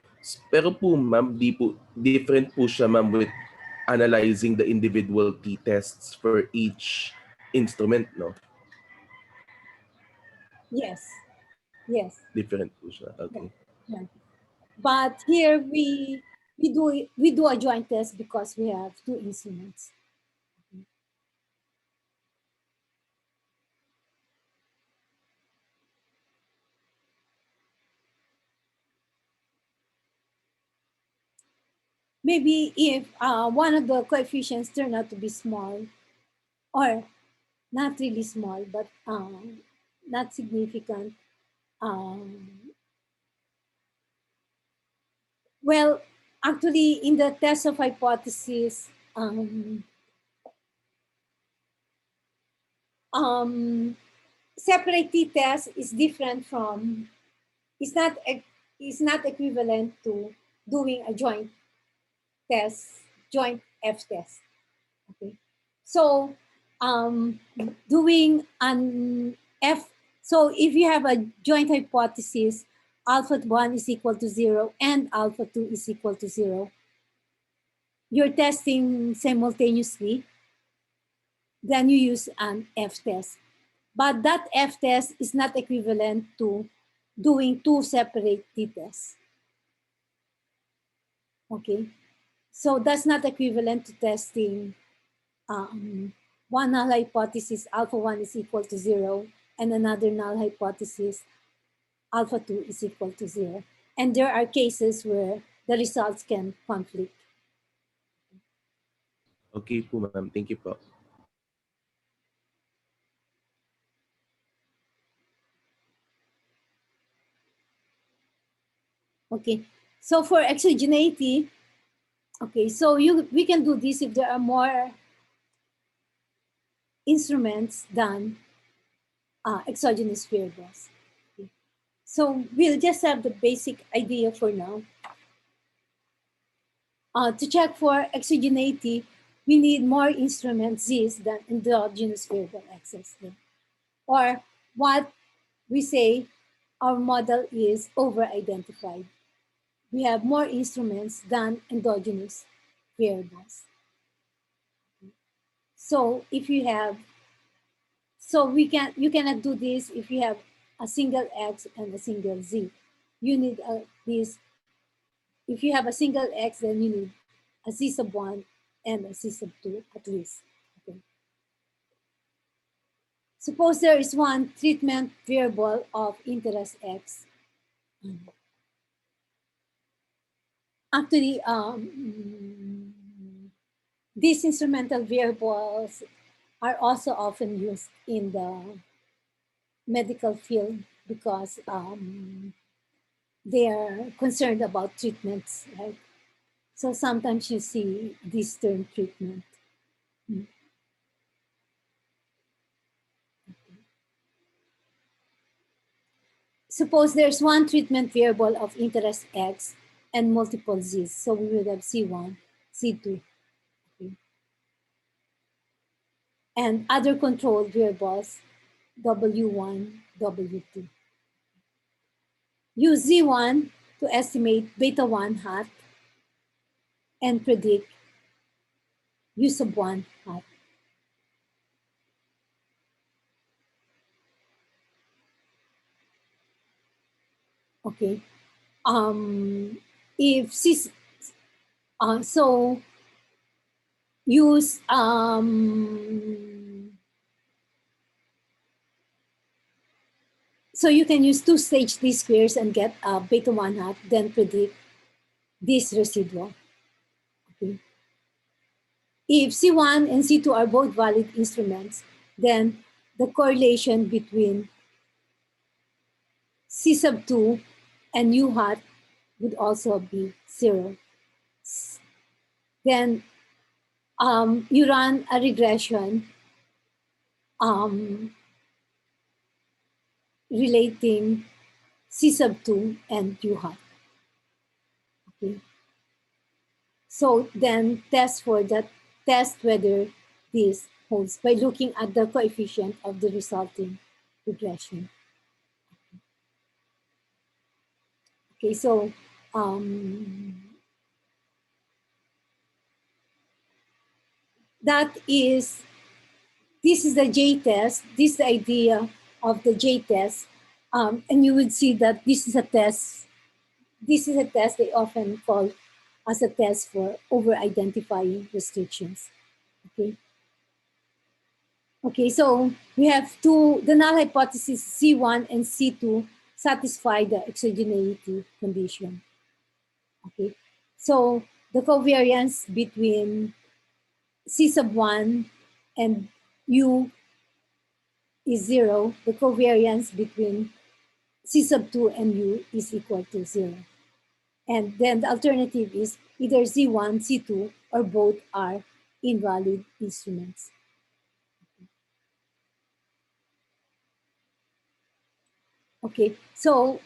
Pero po ma'am, di po, different po siya ma'am with analyzing the individual t-tests for each instrument, no? Yes, yes, Different po siya. yeah, Okay. yeah. But here we do a joint test because we have two instruments. Maybe if one of the coefficients turn out to be small, or not really small, but not significant. Um, well, actually, in the test of hypothesis, um, separate t-test is different from, it's not, it's not equivalent to doing a joint test, joint F test. Okay. So doing an F, so if you have a joint hypothesis, alpha 1 is equal to 0 and alpha 2 is equal to 0, you're testing simultaneously, then you use an F test. But that F test is not equivalent to doing two separate t tests. Okay. So that's not equivalent to testing one null hypothesis, alpha 1 is equal to 0, and another null hypothesis, alpha 2 is equal to 0. And there are cases where the results can conflict. Okay po ma'am. Thank you po. Okay, so for exogeneity, okay, so we can do this if there are more instruments than exogenous variables. Okay. So we'll just have the basic idea for now. To check for exogeneity, we need more instrument Z's than endogenous variable X's. Or what we say, our model is over-identified. We have more instruments than endogenous variables. So if you have, so you cannot do this if you have a single X and a single Z. You need this, if you have a single X, then you need a Z sub 1 and a Z sub 2 at least. Okay. Suppose there is one treatment variable of interest X. Actually, these instrumental variables are also often used in the medical field because they are concerned about treatments, right? So sometimes you see this term treatment. Suppose there's one treatment variable of interest X and multiple Z's. So we would have C1, C2, okay, and other control variables, W1, W2. Use Z1 to estimate beta 1 hat and predict u sub 1 hat. Okay. If so use so you can use two-stage least squares and get beta 1 hat, then predict this residual. Okay. If C1 and C2 are both valid instruments, then the correlation between C sub 2 and U hat would also be 0. Then you run a regression relating C sub 2 and U hat. Okay. So then test whether this holds by looking at the coefficient of the resulting regression. Okay, so this is the J-test, this is the idea of the J-test, and you would see that this is a test they often call as a test for over-identifying restrictions, okay? Okay, so we have the null hypothesis C1 and C2 satisfy the exogeneity condition, okay? So the covariance between C sub 1 and U is 0. The covariance between C sub 2 and U is equal to 0. And then the alternative is either Z1, C2, or both are invalid instruments. Okay, so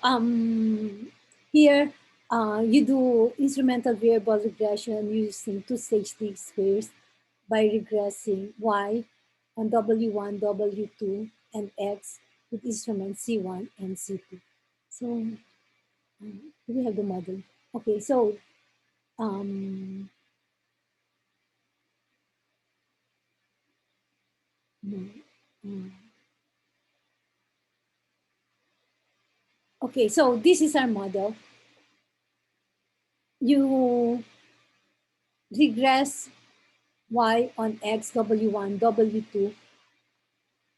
here you do instrumental variable regression using two-stage least squares by regressing Y on W1, W2, and X with instruments C1 and C2. So we have the model. Okay, so okay, so this is our model. You regress Y on X, W1, W2,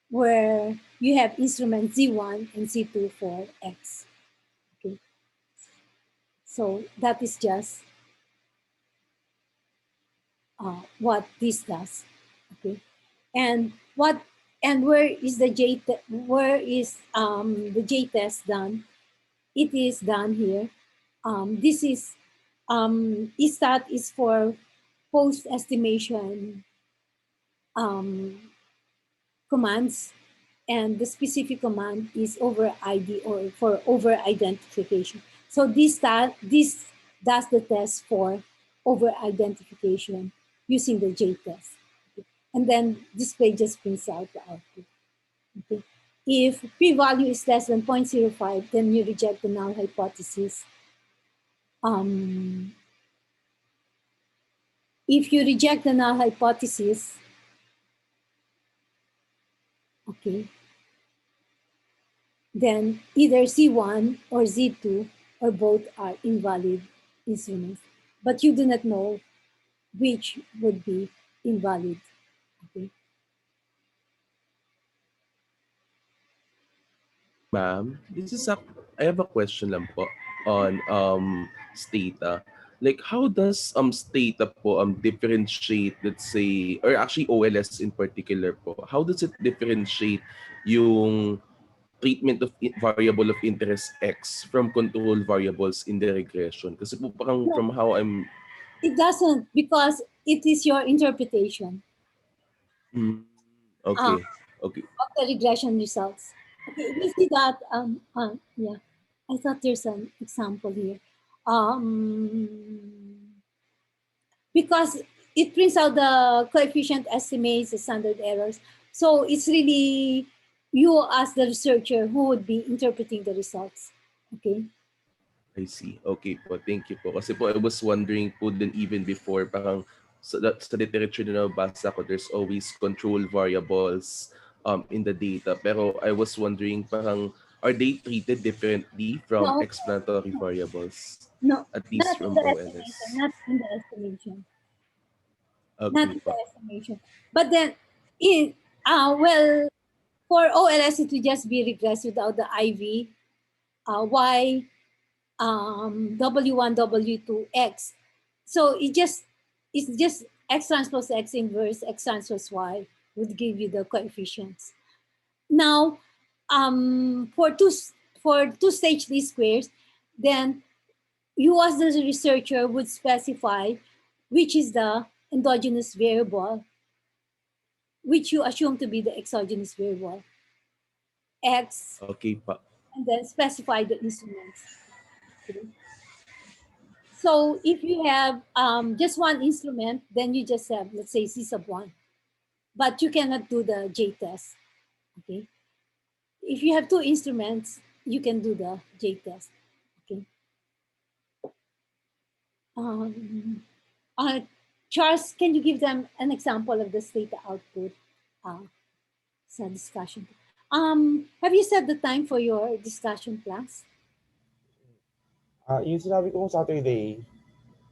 where you have instruments Z1 and Z2 for X. Okay, so that is just what this does. Okay, and where is the J test done? It is done here. This is ESTAT is for post estimation commands, and the specific command is over ID or for over identification. So this does the test for over identification using the J test. Okay. And then display just prints out the output. Okay. If p-value is less than 0.05, then you reject the null hypothesis. If you reject the null hypothesis, okay, then either Z1 or Z2 or both are invalid instruments. But you do not know which would be invalid. Okay. Ma'am, I have a question lang po on Stata. Like how does Stata po differentiate, let's say, or actually OLS in particular po, how does it differentiate yung treatment of variable of interest X from control variables in the regression? Kasi po parang No, from how I'm... it doesn't, because it is your interpretation Okay, okay. of the regression results. Okay, we see that, yeah, I thought there's an example here. Because it prints out the coefficient estimates, the standard errors. So it's really you as the researcher who would be interpreting the results. Okay. I see. Okay po, thank you po. Kasi po I was wondering po din even before, parang sa literature na nabasa ko, there's always control variables in the data. Pero I was wondering parang, are they treated differently from No, explanatory no, variables? no, At least not in from the estimation, OLS. not in the estimation, not Okay in the po. estimation. But then, in well, for OLS, it will just be regress without the IV, Y, W1, W2, X. So it's just X transpose X inverse, X transpose Y would give you the coefficients. Now, for two stage least squares, then you as the researcher would specify which is the endogenous variable, which you assume to be the exogenous variable, X, Okay pa. and then specify the instruments. Okay. So if you have just one instrument, then you just have, let's say, C sub 1, but you cannot do the J test. Okay. If you have two instruments, you can do the J test. Okay. Um, uh, Charles, can you give them an example of the data output uh, sa discussion? Have you set the time for your discussion class? Yung sinabi kong Saturday,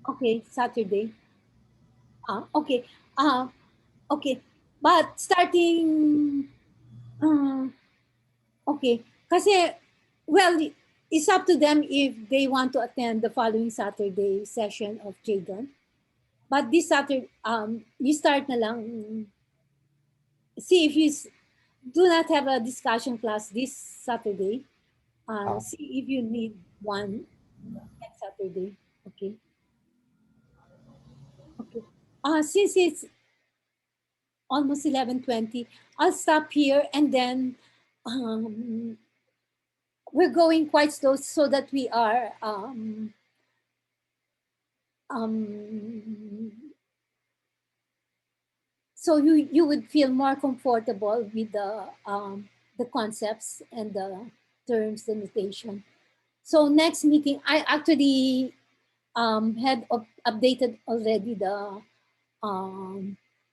Okay, Saturday. Okay. Uh, okay. But starting, uh, okay. Kasi, well, it's up to them if they want to attend the following Saturday session of JGUN. But this Saturday, you start na lang, see if you do not have a discussion class this Saturday, ah, see if you need one next Saturday. Okay. Okay. Since it's almost 11:20, I'll stop here and then um, we're going quite slow so that we are um, so you would feel more comfortable with the concepts and the terms, the notation. So next meeting, I actually had updated already the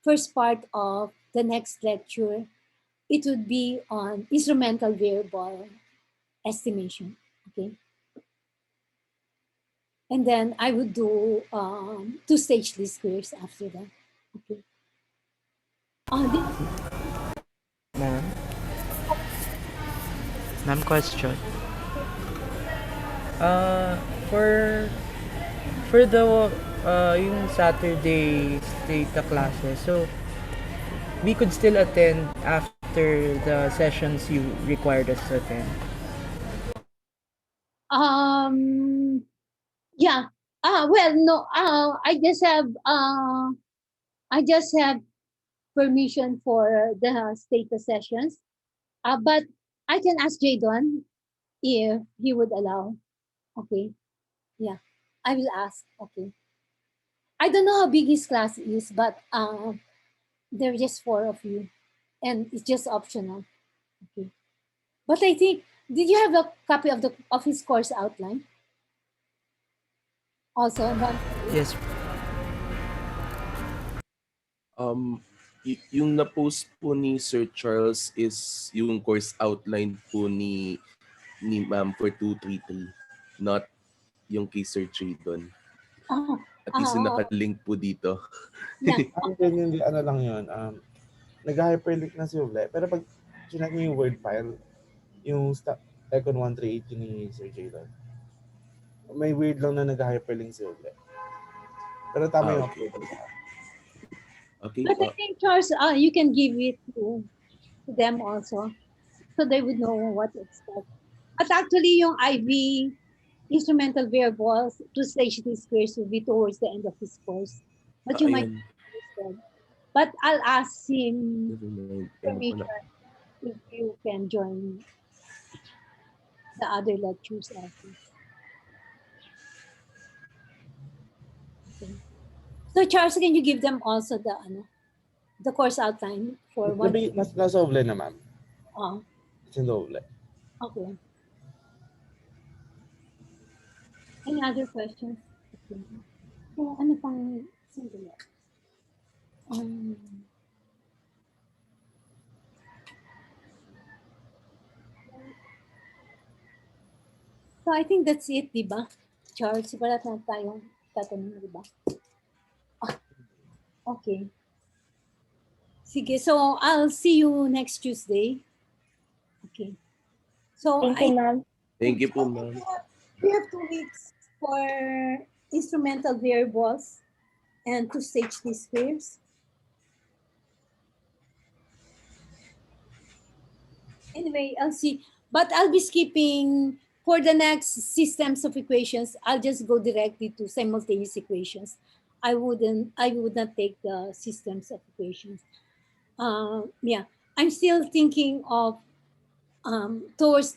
first part of the next lecture. It would be on instrumental variable estimation. Okay, and then I would do two-stage least squares after that. Okay. This, Ma'am? Ma'am, question. Uh, for the yung Saturday data classes, so we could still attend after the sessions you required us to attend. um, yeah. Well, no. I just have permission for the status sessions. But I can ask Jadon if he would allow. Okay. Yeah. I will ask. Okay. I don't know how big his class is, but there are just four of you, and it's just optional. Okay. But I think, did you have a copy of the of his course outline? Also, ma'am? Yes. Yung na-post po ni Sir Charles is yung course outline po ni Ma'am for 233, not yung kay Sir Jadon. Oh, At least yung nakalink po dito. yeah. hindi, ano lang yun, nag-hyperlink na si Ule, pero pag chinek mo yung Word file, yung Econ 138 yun ni Sir Jadon. May weird lang na nag-hyperlink si Ule. Pero tama yung Okay. upload niya. Okay But I po. think, Charles, you can give it to them also, so they would know what to expect. But actually, yung IV instrumental variables to stage these squares will be towards the end of his course. But you might Ayan. instead. But I'll ask him Never mind. Ano pala? permission if you can join the other lectures also. Okay. So Charles, can you give them also the course outline for one? Nasa Ule na, ma'am. Oh, It's in the Ule. okay. Any other questions? Okay. So, ano pang sandali? Um, so, I think that's it, di ba? Charles, wala na tayong tatanong, di ba? Ah, okay. Sige, so I'll see you next Tuesday. Okay. So, Thank you, ma'am. Thank you po, okay, ma'am. we have 2 weeks for instrumental variables and to stage these squares. Anyway, I'll see. But I'll be skipping for the next systems of equations. I'll just go directly to simultaneous equations. I would not take the systems of equations. Yeah, I'm still thinking of towards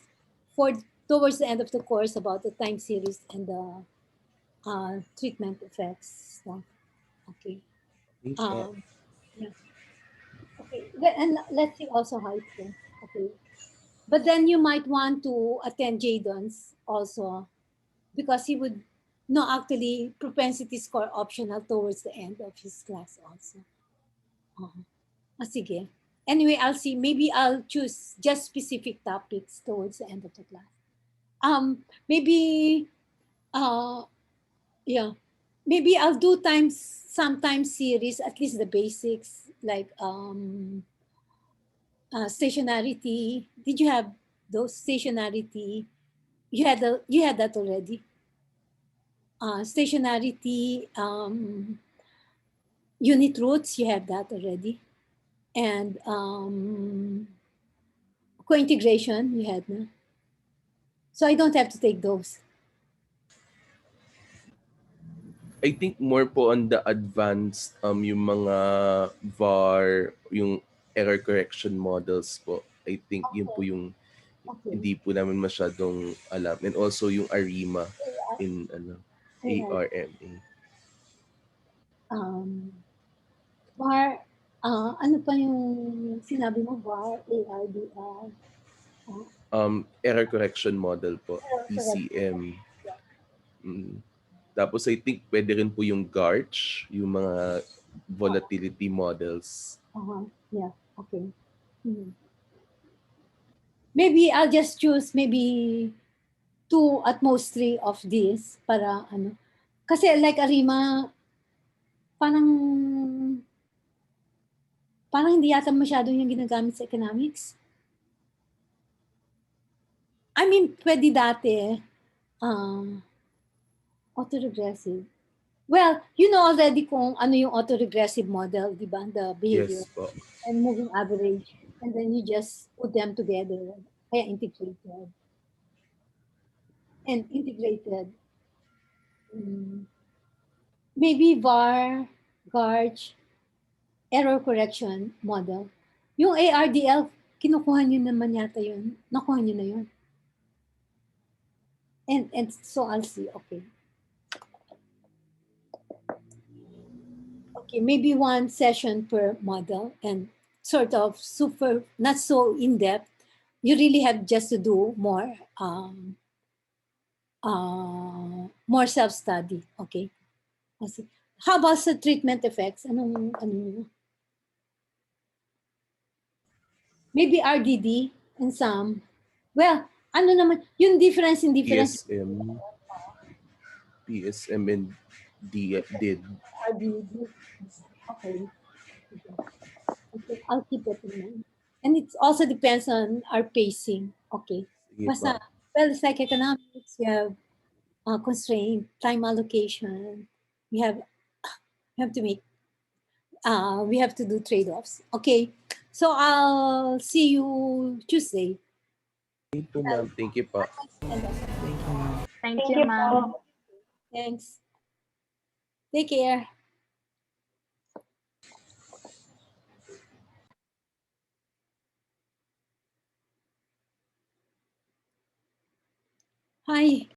for towards the end of the course about the time series and the treatment effects stuff. Okay. Thanks po. Um, yeah. Okay. And let's see also how it goes. Okay. But then you might want to attend Jadon's also because he would no actually propensity score optional towards the end of his class also. Sige. Anyway, I'll see. Maybe I'll choose just specific topics towards the end of the class. Maybe yeah. Maybe I'll do times sometimes series, at least the basics, like stationarity. Did you have those stationarity? You had that already. Stationarity, unit roots, you have that already. And co-integration, you had na. So I don't have to take those. I think more po on the advanced yung mga VAR, yung error correction models po. I think yun po yung Okay. hindi po namin masyadong alam. And also yung ARIMA in AI. ARMA. Um, bar, ano pa yung sinabi mo, bar, ARDR, Error correction model po, correct. ECM. Mm. Tapos I think pwede rin po yung GARCH, yung mga volatility models. Yeah, okay. Maybe I'll just choose maybe 2 at most 3 of these para ano. Kasi like Arima, parang parang hindi yata masyado yung ginagamit sa economics. I mean, pwede dati, autoregressive. Well, you know already kung ano yung autoregressive model, di ba? The behavior Yes po. and moving average. And then you just put them together. Kaya integrated. And integrated. Maybe VAR, GARCH, error correction model. Yung ARDL, kinukuha nyo naman yata yun. Nakuha nyo na yun. And so I'll see. Okay. Okay, maybe 1 session per model and sort of super, not so in depth. You really have just to do more self study. Okay. I see. How about the treatment effects? Ano? Maybe RDD and some. Well, ano naman, yung difference PSM, PSM and did. RDD. Okay. Okay, I'll keep it in mind. And it also depends on our pacing. Okay. Sige Basta, po. well, it's like economics. We have constraint, time allocation. We have to make, we have to do trade-offs. Okay. So I'll see you Tuesday. Thank you po, ma'am. Thank you po. Thank you, ma'am. Thank you, ma'am. Thanks. Take care. Hi.